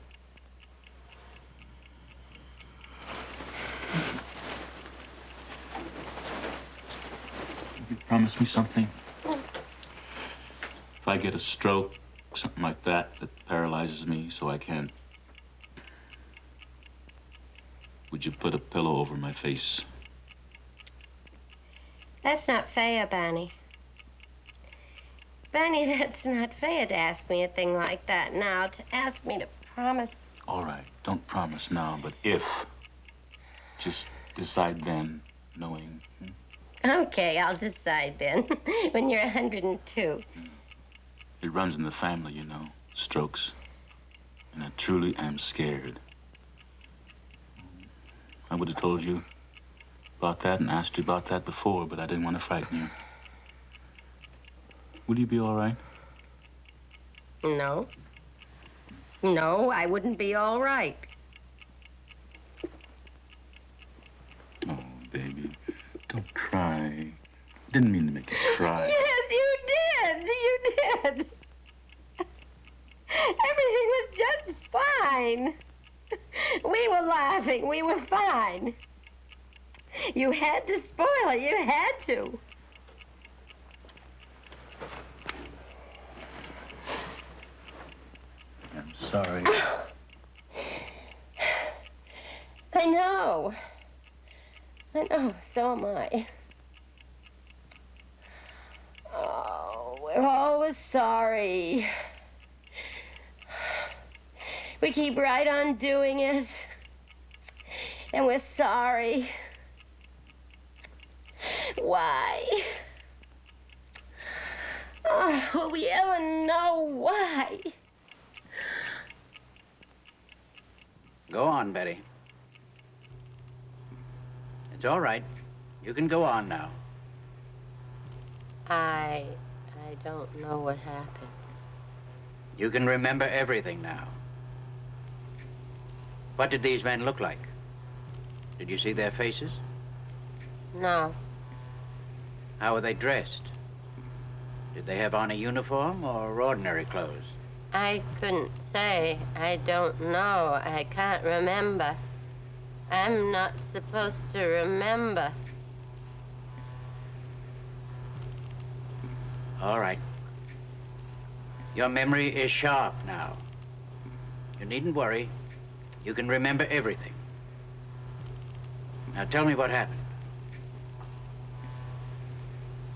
You promise me something? If I get a stroke, something like that paralyzes me so I can't, would you put a pillow over my face? That's not fair, Barney. Barney, that's not fair to ask me a thing like that now, to ask me to promise. All right, don't promise now, but if, just decide then, knowing. Okay, I'll decide then, when you're 102. It runs in the family, you know, strokes. And I truly am scared. I would have told you about that and asked you about that before, but I didn't want to frighten you. Will you be all right? No. No, I wouldn't be all right. Didn't mean to make you cry. Yes, you did. You did. Everything was just fine. We were laughing. We were fine. You had to spoil it. You had to. I'm sorry. I know. So am I. Oh, we're always sorry. We keep right on doing it. And we're sorry. Why? Oh, will we ever know why? Go on, Betty. It's all right. You can go on now. I don't know what happened. You can remember everything now. What did these men look like? Did you see their faces? No. How were they dressed? Did they have on a uniform or ordinary clothes? I couldn't say. I don't know. I can't remember. I'm not supposed to remember. All right. Your memory is sharp now. You needn't worry. You can remember everything. Now tell me what happened.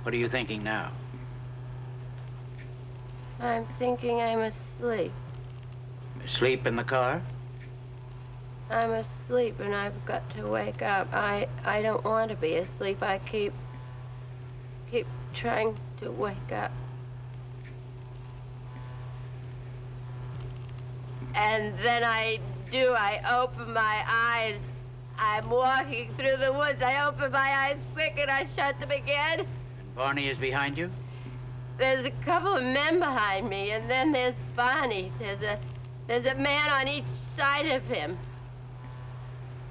What are you thinking now? I'm thinking I'm asleep. Asleep in the car? I'm asleep and I've got to wake up. I don't want to be asleep. I keep trying to wake up. And then I do. I open my eyes. I'm walking through the woods. I open my eyes quick and I shut them again. And Barney is behind you? There's a couple of men behind me, and then there's Barney. There's a man on each side of him.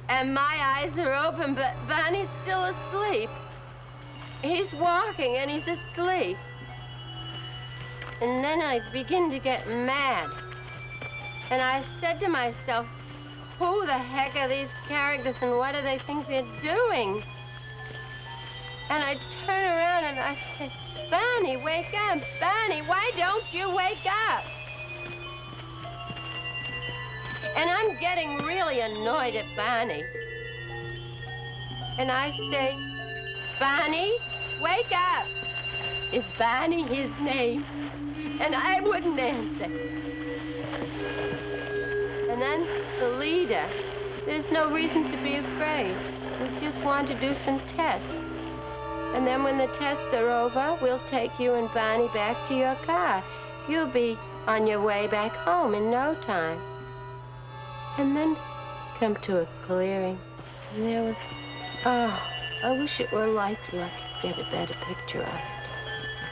And my eyes are open, but Barney's still asleep. He's walking and he's asleep. And then I begin to get mad. And I said to myself, who the heck are these characters and what do they think they're doing? And I turn around and I say, Barney, wake up. Barney, why don't you wake up? And I'm getting really annoyed at Barney. And I say, Barney, wake up. Is Barney his name? And I wouldn't answer. And then the leader, there's no reason to be afraid. We just want to do some tests. And then when the tests are over, we'll take you and Barney back to your car. You'll be on your way back home in no time. And then come to a clearing. And there was, oh, I wish it were light so I could get a better picture of it.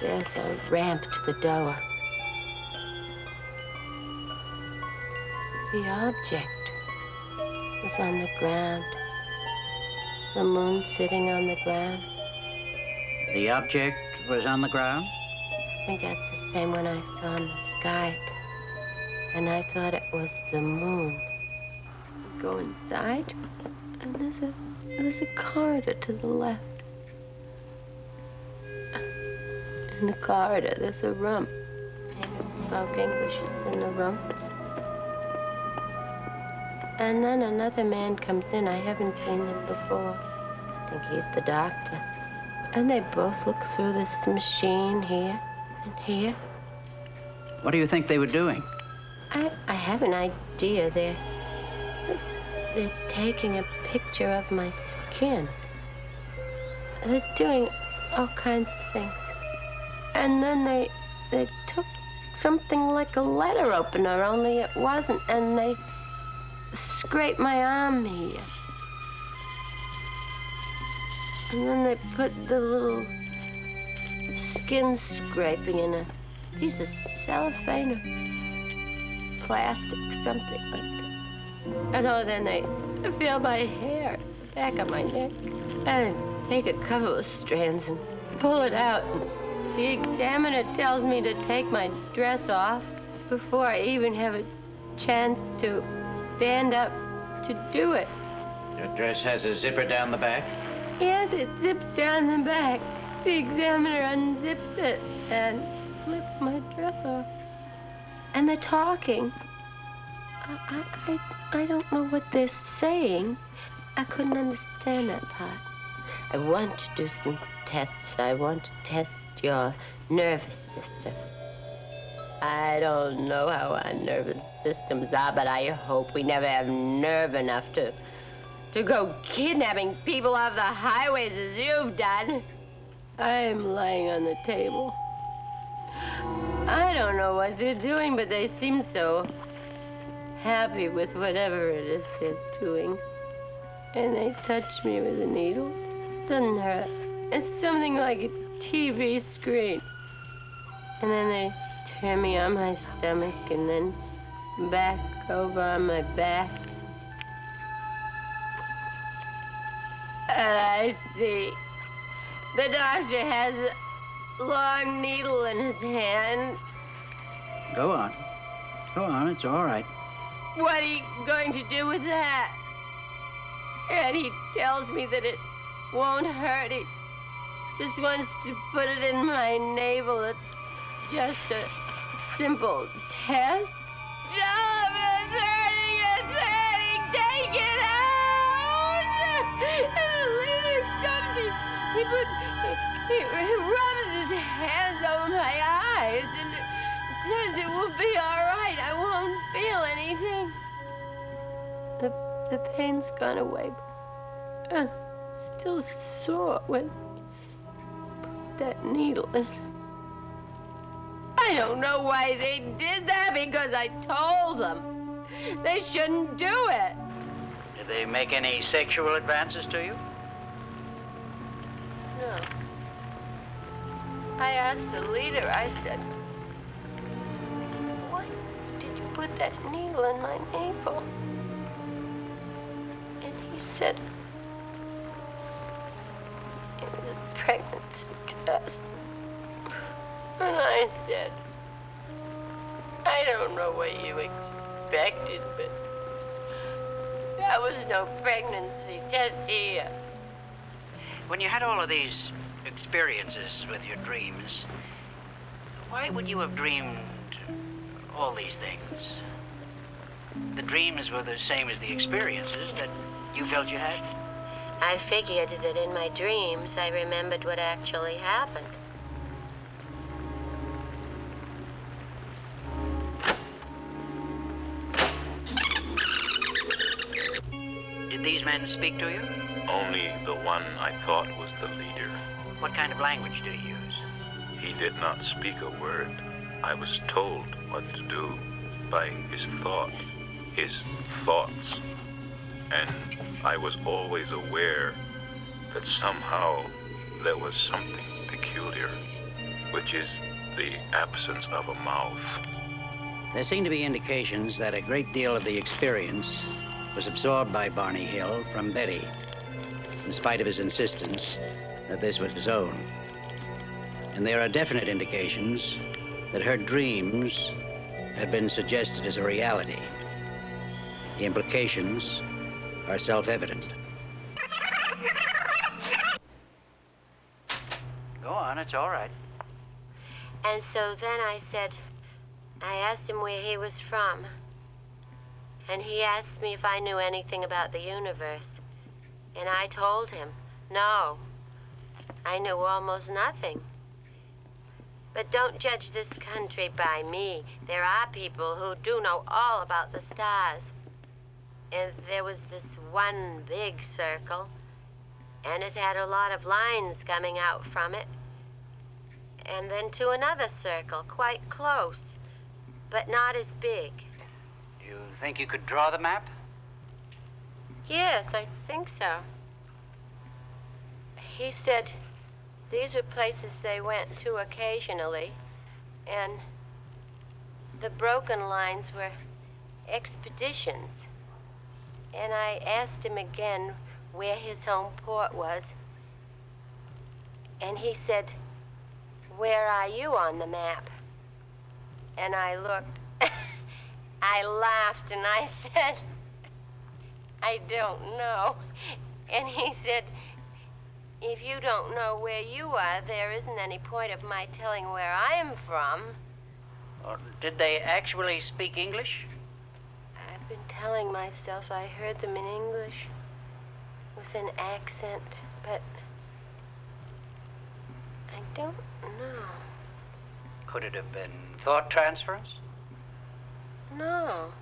There's a ramp to the door. The object was on the ground. The moon sitting on the ground. The object was on the ground? I think that's the same one I saw in the sky. And I thought it was the moon. We go inside, and there's a corridor to the left. In the corridor, there's a room. Neighbors spoke English in the room. And then another man comes in. I haven't seen him before. I think he's the doctor. And they both look through this machine here and here. What do you think they were doing? I have an idea. They're taking a picture of my skin. They're doing all kinds of things. And then they took something like a letter opener, only it wasn't, and they scraped my arm here. And then they put the little skin scraping in a piece of cellophane or plastic, something like that. And oh, then they feel my hair, the back of my neck, and take a couple of strands and pull it out. The examiner tells me to take my dress off before I even have a chance to stand up to do it. Your dress has a zipper down the back? Yes, it zips down the back. The examiner unzips it and flips my dress off. And they're talking. I don't know what they're saying. I couldn't understand that part. I want to do some tests. I want to test your nervous system. I don't know how our nervous systems are, but I hope we never have nerve enough to go kidnapping people off the highways as you've done. I'm lying on the table. I don't know what they're doing, but they seem so happy with whatever it is they're doing. And they touch me with a needle. Doesn't hurt. It's something like a TV screen. And then they turn me on my stomach and then back over on my back. And I see the doctor has a long needle in his hand. Go on. Go on, it's all right. What are you going to do with that? And he tells me that it won't hurt. He just wants to put it in my navel. It's just a simple test. Stop, it's hurting, take it out! And the leader comes, he rubs his hands over my eyes and says it will be all right. I won't feel anything. The pain's gone away, but still sore when you put that needle in. I don't know why they did that, because I told them they shouldn't do it. Did they make any sexual advances to you? No. I asked the leader, I said, why did you put that needle in my navel? And he said, it was a pregnancy test. And I said, I don't know what you expected, but that was no pregnancy test here. When you had all of these experiences with your dreams, why would you have dreamed all these things? The dreams were the same as the experiences that you felt you had? I figured that in my dreams I remembered what actually happened. Did these men speak to you? Only the one I thought was the leader. What kind of language do you use? He did not speak a word. I was told what to do by his thought, his thoughts. And I was always aware that somehow there was something peculiar, which is the absence of a mouth. There seem to be indications that a great deal of the experience was absorbed by Barney Hill from Betty, in spite of his insistence that this was his own. And there are definite indications that her dreams had been suggested as a reality. The implications are self-evident. Go on, it's all right. And so then I asked him where he was from. And he asked me if I knew anything about the universe. And I told him, no, I knew almost nothing. But don't judge this country by me. There are people who do know all about the stars. And there was this one big circle, and it had a lot of lines coming out from it. And then to another circle, quite close, but not as big. You think you could draw the map? Yes, I think so. He said these were places they went to occasionally, and the broken lines were expeditions. And I asked him again where his home port was, And he said, "Where are you on the map?" And I looked. I laughed and I said, "I don't know." And he said, "If you don't know where you are, there isn't any point of my telling where I'm from." Or did they actually speak English? I've been telling myself I heard them in English with an accent, but I don't know. Could it have been thought transference? No.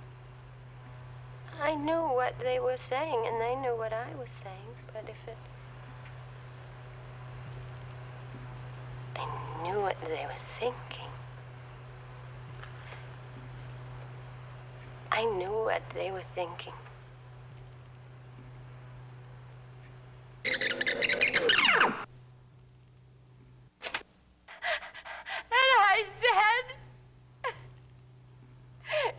I knew what they were saying, and they knew what I was saying, but I knew what they were thinking. I knew what they were thinking. And I said,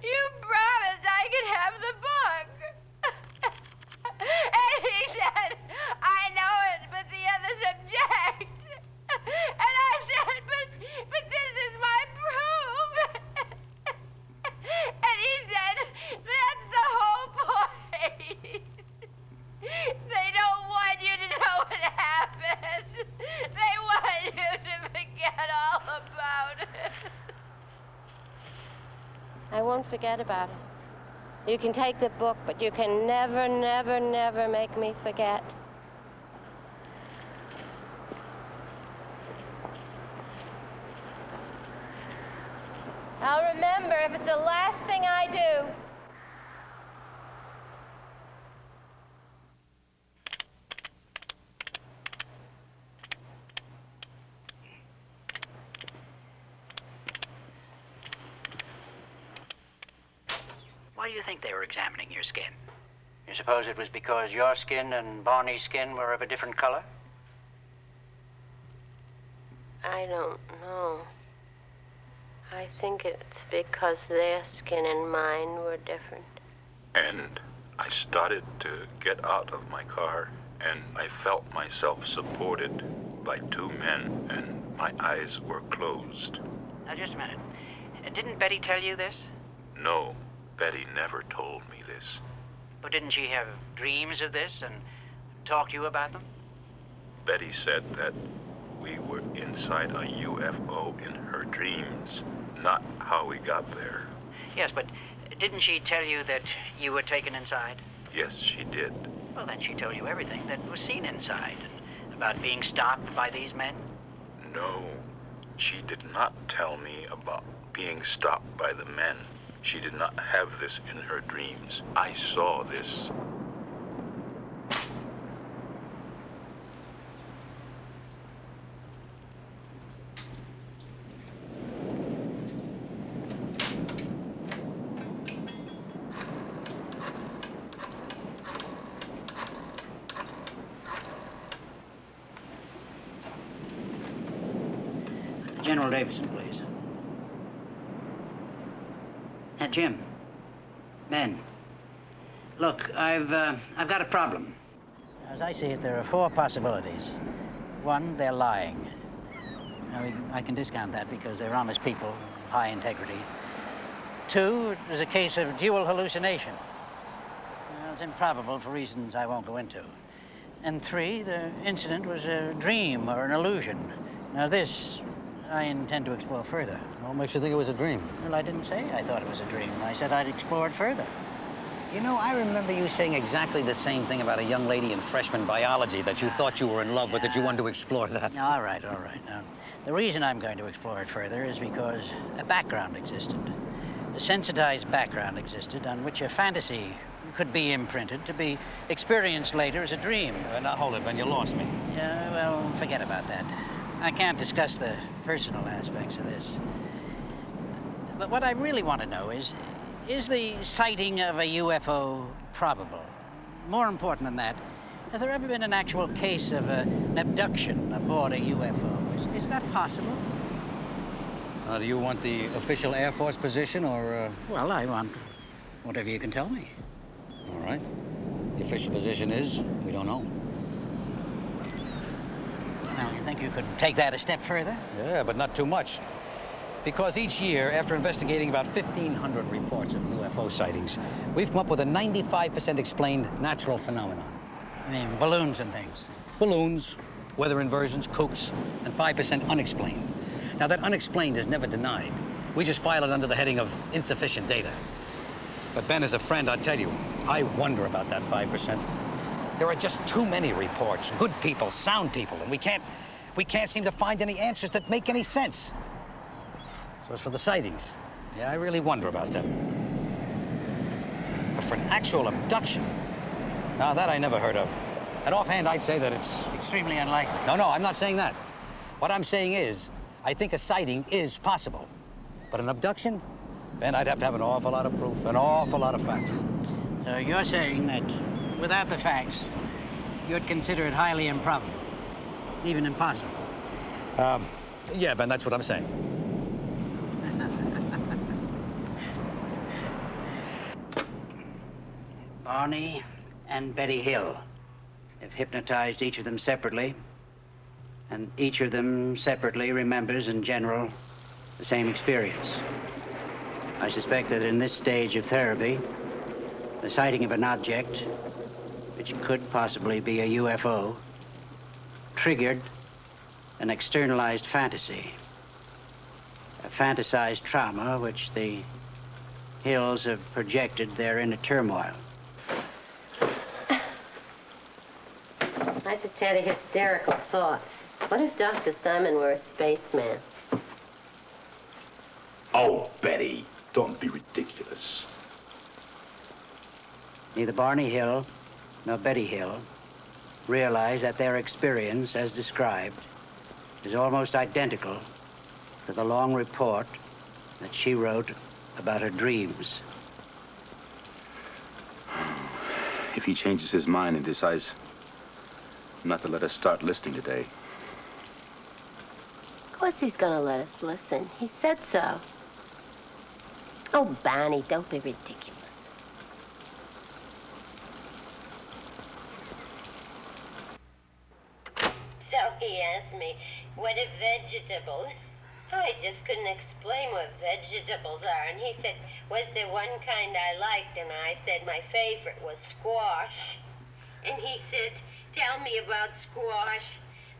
"You promised I could have the book." And he said, "I know it, but the others object." And I said, but this is my proof." And he said, "That's the whole point. They don't want you to know what happened. They want you to forget all about it." I won't forget about it. You can take the book, but you can never, never, never make me forget. I'll remember if it's the last thing I do. Why do you think they were examining your skin? You suppose it was because your skin and Barney's skin were of a different color? I don't know. I think it's because their skin and mine were different. And I started to get out of my car, and I felt myself supported by two men, and my eyes were closed. Now, just a minute. Didn't Betty tell you this? No, Betty never told me this. But didn't she have dreams of this and talk to you about them? Betty said that we were inside a UFO in her dreams, not how we got there. Yes, but didn't she tell you that you were taken inside? Yes, she did. Well, then she told you everything that was seen inside. About being stopped by these men? No, she did not tell me about being stopped by the men. She did not have this in her dreams. I saw this. General Davison, please. Jim. Men. Look, I've got a problem. As I see it, there are four possibilities. One, they're lying. Now, I can discount that because they're honest people, high integrity. Two, there's a case of dual hallucination. Well, it's improbable for reasons I won't go into. And three, the incident was a dream or an illusion. Now, this I intend to explore further. What makes you think it was a dream? Well, I didn't say I thought it was a dream. I said I'd explore it further. You know, I remember you saying exactly the same thing about a young lady in freshman biology, that you thought you were in love, but that you wanted to explore that. All right, all right. Now, the reason I'm going to explore it further is because a background existed. A sensitized background existed on which a fantasy could be imprinted to be experienced later as a dream. Now, hold it, Ben, you lost me. Yeah, well, forget about that. I can't discuss the personal aspects of this. But what I really want to know is the sighting of a UFO probable? More important than that, has there ever been an actual case of an abduction aboard a UFO? Is that possible? Do you want the official Air Force position, or... Well, I want whatever you can tell me. All right. The official position is, we don't know. Now, you think you could take that a step further? Yeah, but not too much. Because each year, after investigating about 1,500 reports of UFO sightings, we've come up with a 95% explained natural phenomenon. I mean, balloons and things. Balloons, weather inversions, kooks, and 5% unexplained. Now, that unexplained is never denied. We just file it under the heading of insufficient data. But Ben, as a friend, I tell you, I wonder about that 5%. There are just too many reports, good people, sound people, and we can't seem to find any answers that make any sense. So as for the sightings, yeah, I really wonder about them. But for an actual abduction, now that I never heard of. And offhand, I'd say that it's... Extremely unlikely. No, I'm not saying that. What I'm saying is, I think a sighting is possible. But an abduction? Ben, I'd have to have an awful lot of proof, an awful lot of facts. So you're saying that without the facts, you'd consider it highly improbable, even impossible? Yeah, Ben, that's what I'm saying. Barney and Betty Hill have hypnotized each of them separately, and each of them separately remembers, in general, the same experience. I suspect that in this stage of therapy, the sighting of an object, which could possibly be a UFO, triggered an externalized fantasy, a fantasized trauma which the Hills have projected their inner turmoil. I just had a hysterical thought. What if Dr. Simon were a spaceman? Oh, Betty, don't be ridiculous. Neither Barney Hill nor Betty Hill realize that their experience, as described, is almost identical to the long report that she wrote about her dreams. If he changes his mind and decides not to let us start listening today. Of course he's gonna let us listen. He said so. Oh, Barney, don't be ridiculous. So he asked me, what are vegetables? I just couldn't explain what vegetables are. And he said, was there one kind I liked? And I said my favorite was squash. And he said, tell me about squash.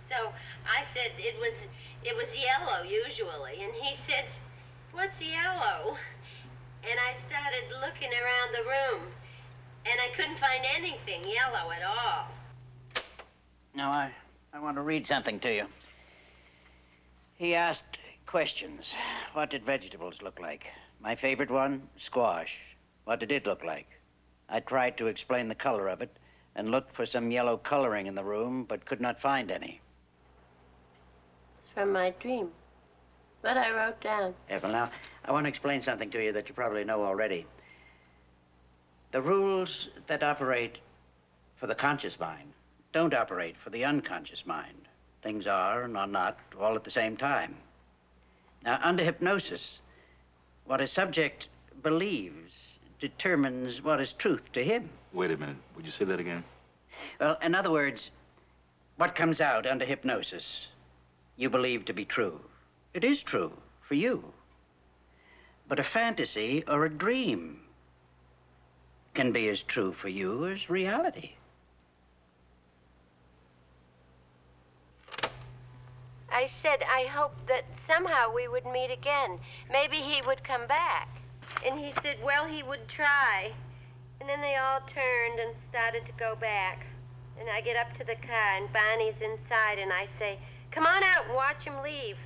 So I said it was yellow usually. And he said, what's yellow? And I started looking around the room, and I couldn't find anything yellow at all. Now, I want to read something to you. He asked questions. What did vegetables look like? My favorite one, squash. What did it look like? I tried to explain the color of it and looked for some yellow coloring in the room, but could not find any. It's from my dream. What I wrote down. Yeah, well, now, I want to explain something to you that you probably know already. The rules that operate for the conscious mind don't operate for the unconscious mind. Things are and are not all at the same time. Now, under hypnosis, what a subject believes determines what is truth to him. Wait a minute. Would you say that again? Well, in other words, what comes out under hypnosis, you believe to be true. It is true for you. But a fantasy or a dream can be as true for you as reality. I said I hoped that somehow we would meet again. Maybe he would come back. And he said, well, he would try. And then they all turned and started to go back. And I get up to the car, and Barney's inside, and I say, come on out and watch him leave.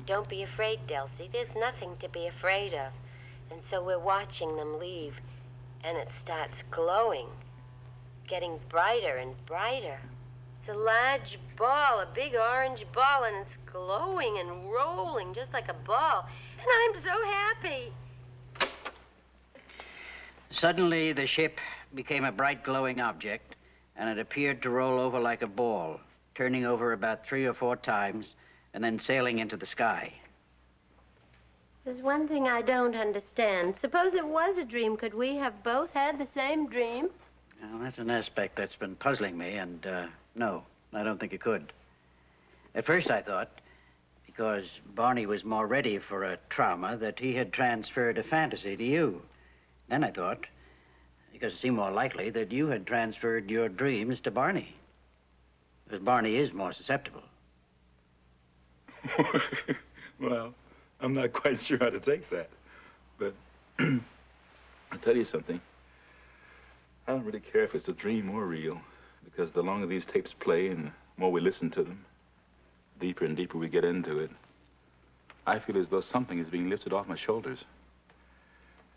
Don't be afraid, Delcy. There's nothing to be afraid of. And so we're watching them leave, and it starts glowing, getting brighter and brighter. It's a large ball, a big orange ball, and it's glowing and rolling just like a ball. And I'm so happy. Suddenly, the ship became a bright glowing object, and it appeared to roll over like a ball, turning over about 3 or 4 times, and then sailing into the sky. There's one thing I don't understand. Suppose it was a dream. Could we have both had the same dream? Well, that's an aspect that's been puzzling me, and no, I don't think you could. At first I thought, because Barney was more ready for a trauma, that he had transferred a fantasy to you. Then I thought, because it seemed more likely, that you had transferred your dreams to Barney. Because Barney is more susceptible. Well, I'm not quite sure how to take that. But I'll tell you something. I don't really care if it's a dream or real, because the longer these tapes play and the more we listen to them, deeper and deeper we get into it, I feel as though something is being lifted off my shoulders.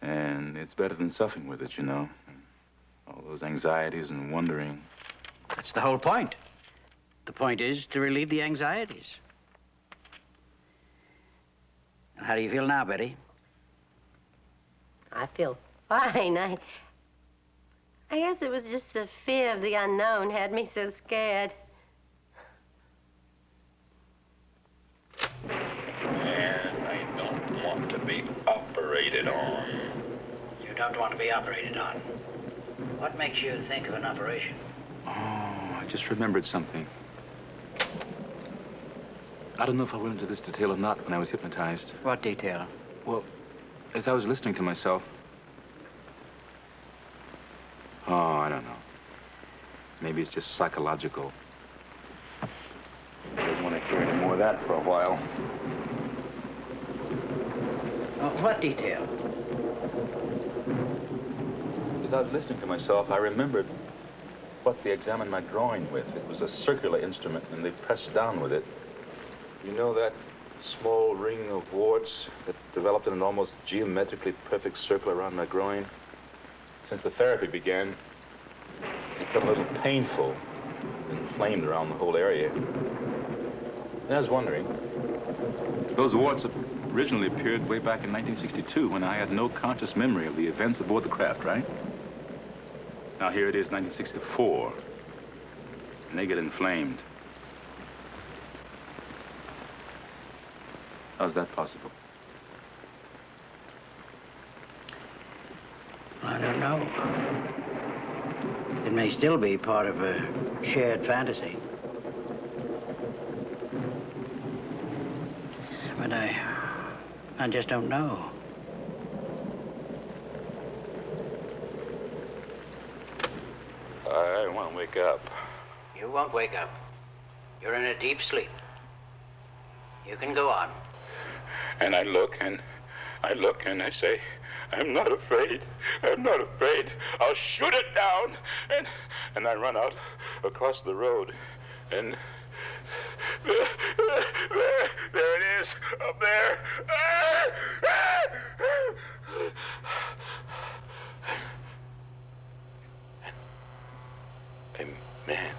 And it's better than suffering with it, you know. All those anxieties and wondering. That's the whole point. The point is to relieve the anxieties. How do you feel now, Betty? I feel fine. I guess it was just the fear of the unknown had me so scared. And I don't want to be operated on. You don't want to be operated on. What makes you think of an operation? Oh, I just remembered something. I don't know if I went into this detail or not when I was hypnotized. What detail? Well, as I was listening to myself... Oh, I don't know. Maybe it's just psychological. I don't want to hear any more of that for a while. What detail? As I was listening to myself, I remembered what they examined my groin with. It was a circular instrument, and they pressed down with it. You know that small ring of warts that developed in an almost geometrically perfect circle around my groin? Since the therapy began, it's been a little painful, inflamed around the whole area. And I was wondering, those warts originally appeared way back in 1962 when I had no conscious memory of the events aboard the craft, right? Now here it is, 1964, and they get inflamed. How's that possible? I don't know. It may still be part of a shared fantasy. But I just don't know. I want to wake up. You won't wake up. You're in a deep sleep. You can go on. And I look and I say, I'm not afraid. I'm not afraid. I'll shoot it down. And I run out across the road. And there it is, up there. And man,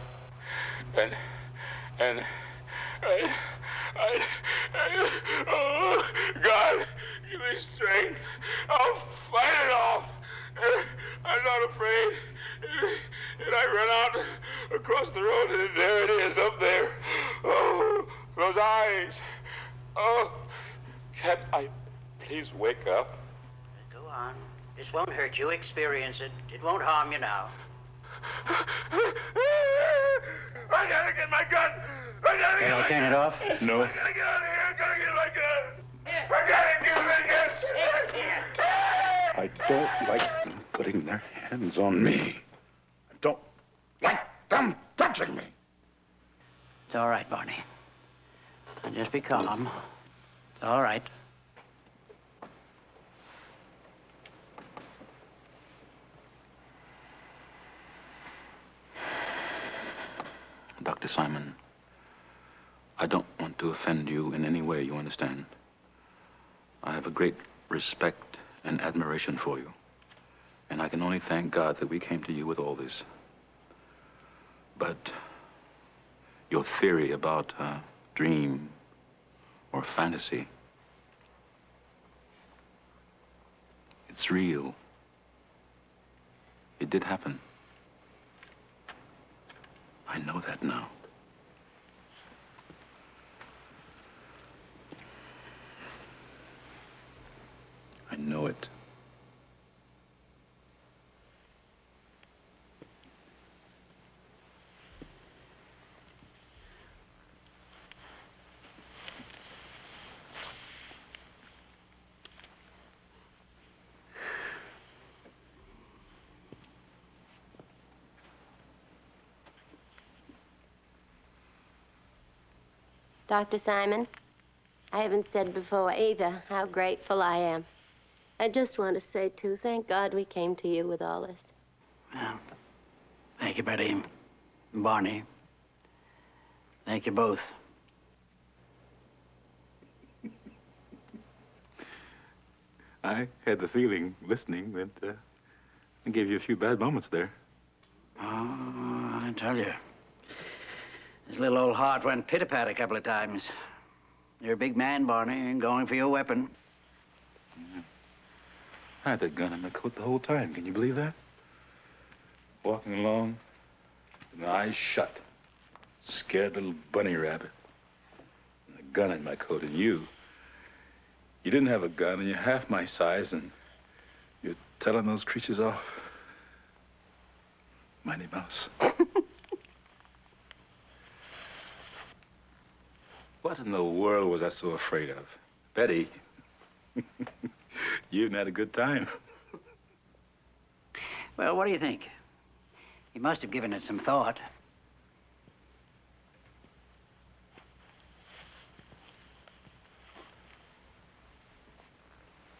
and oh, God, give me strength. I'll fight it off. I'm not afraid. And I run out across the road, and there it is, up there. Oh, those eyes. Oh, can I please wake up? Go on. This won't hurt you. Experience it. It won't harm you now. I gotta get my gun. I gotta Can I turn it off? No. I gotta get out of here. I gotta get my gun. I gotta do this. I don't like them putting their hands on me. I don't like them touching me. It's all right, Barney. Now just be calm. It's all right. Dr. Simon, I don't want to offend you in any way, you understand? I have a great respect and admiration for you. And I can only thank God that we came to you with all this. But your theory about dream or fantasy, it's real. It did happen. I know that now. I know it. Dr. Simon, I haven't said before either how grateful I am. I just want to say, too, thank God we came to you with all this. Well, thank you, Betty. Barney. Thank you both. I had the feeling, listening, that I gave you a few bad moments there. Oh, I tell you. His little old heart went pit-a-pat a couple of times. You're a big man, Barney, and going for your weapon. Yeah. I had that gun in my coat the whole time. Can you believe that? Walking along, with my eyes shut. Scared little bunny rabbit. And a gun in my coat, and you didn't have a gun, and you're half my size, and you're telling those creatures off. Mighty Mouse. What in the world was I so afraid of? Betty, you had a good time. Well, what do you think? He must have given it some thought.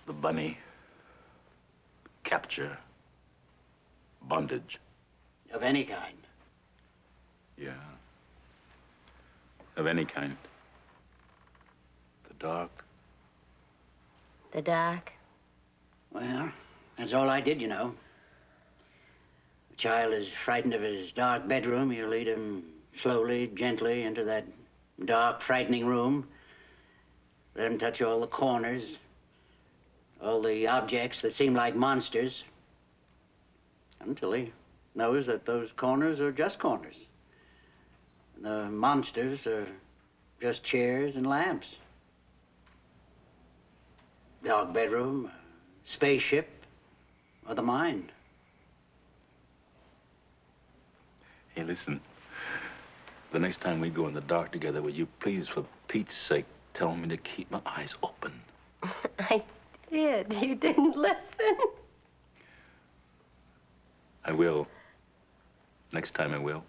The bunny, capture, bondage. Of any kind. Yeah. Of any kind. The dark. The dark. Well, that's all I did, you know. A child is frightened of his dark bedroom. You lead him slowly, gently into that dark, frightening room. Let him touch all the corners, all the objects that seem like monsters, until he knows that those corners are just corners. The monsters are just chairs and lamps. Dark bedroom, spaceship, or the mind. Hey, listen. The next time we go in the dark together, will you please, for Pete's sake, tell me to keep my eyes open? I did. You didn't listen. I will. Next time I will.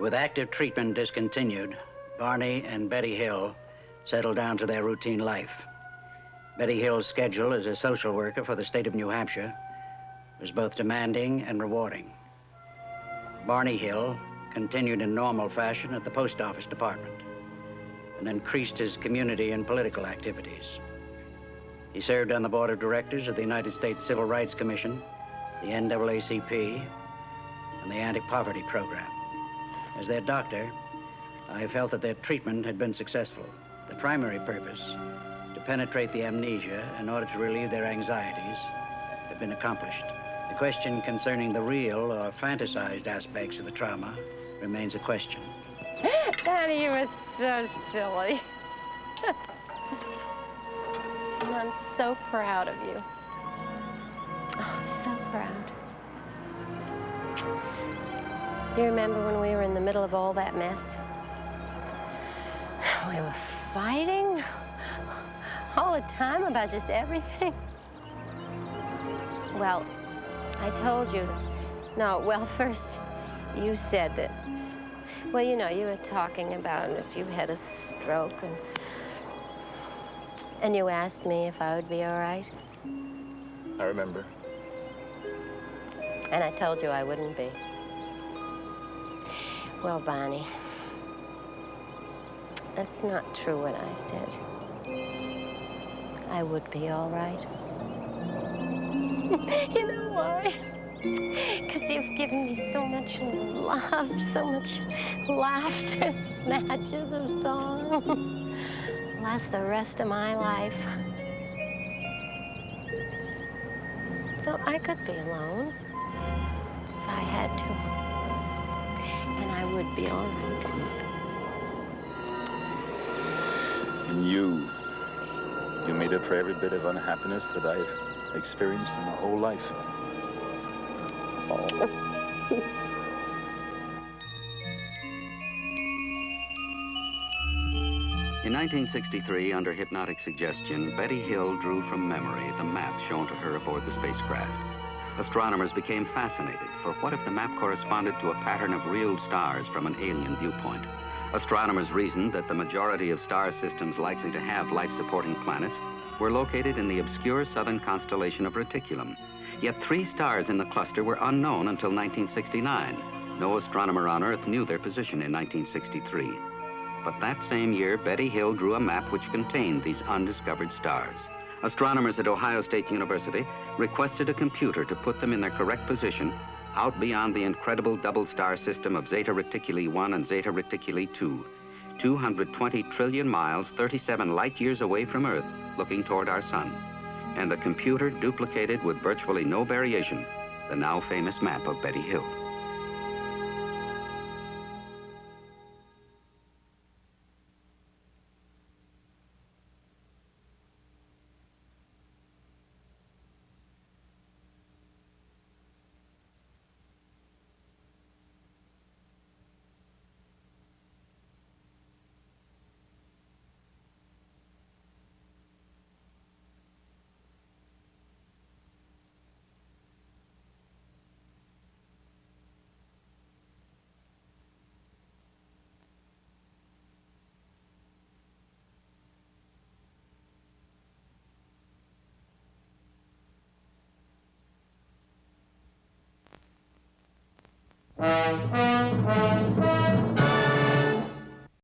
With active treatment discontinued, Barney and Betty Hill settled down to their routine life. Betty Hill's schedule as a social worker for the state of New Hampshire was both demanding and rewarding. Barney Hill continued in normal fashion at the post office department and increased his community and political activities. He served on the board of directors of the United States Civil Rights Commission, the NAACP, and the Anti-Poverty Program. As their doctor, I felt that their treatment had been successful. The primary purpose, to penetrate the amnesia in order to relieve their anxieties, had been accomplished. The question concerning the real or fantasized aspects of the trauma remains a question. Daddy, you were so silly. And I'm so proud of you. Oh, so proud. You remember when we were in the middle of all that mess? We were fighting all the time about just everything. Well, I told you. No, well, first you said that. Well, you know, you were talking about if you had a stroke, and you asked me if I would be all right. I remember. And I told you I wouldn't be. Well, Bonnie, that's not true what I said. I would be all right. You know why? Because you've given me so much love, so much laughter, snatches of song. Last the rest of my life. So I could be alone if I had to. And I would be all right. And you made up for every bit of unhappiness that I've experienced in my whole life. In 1963, under hypnotic suggestion, Betty Hill drew from memory the map shown to her aboard the spacecraft. Astronomers became fascinated, for what if the map corresponded to a pattern of real stars from an alien viewpoint? Astronomers reasoned that the majority of star systems likely to have life-supporting planets were located in the obscure southern constellation of Reticulum. Yet 3 stars in the cluster were unknown until 1969. No astronomer on Earth knew their position in 1963. But that same year, Betty Hill drew a map which contained these undiscovered stars. Astronomers at Ohio State University requested a computer to put them in their correct position out beyond the incredible double star system of Zeta Reticuli 1 and Zeta Reticuli 2, 220 trillion miles, 37 light years away from Earth, looking toward our sun. And the computer duplicated with virtually no variation the now famous map of Betty Hill.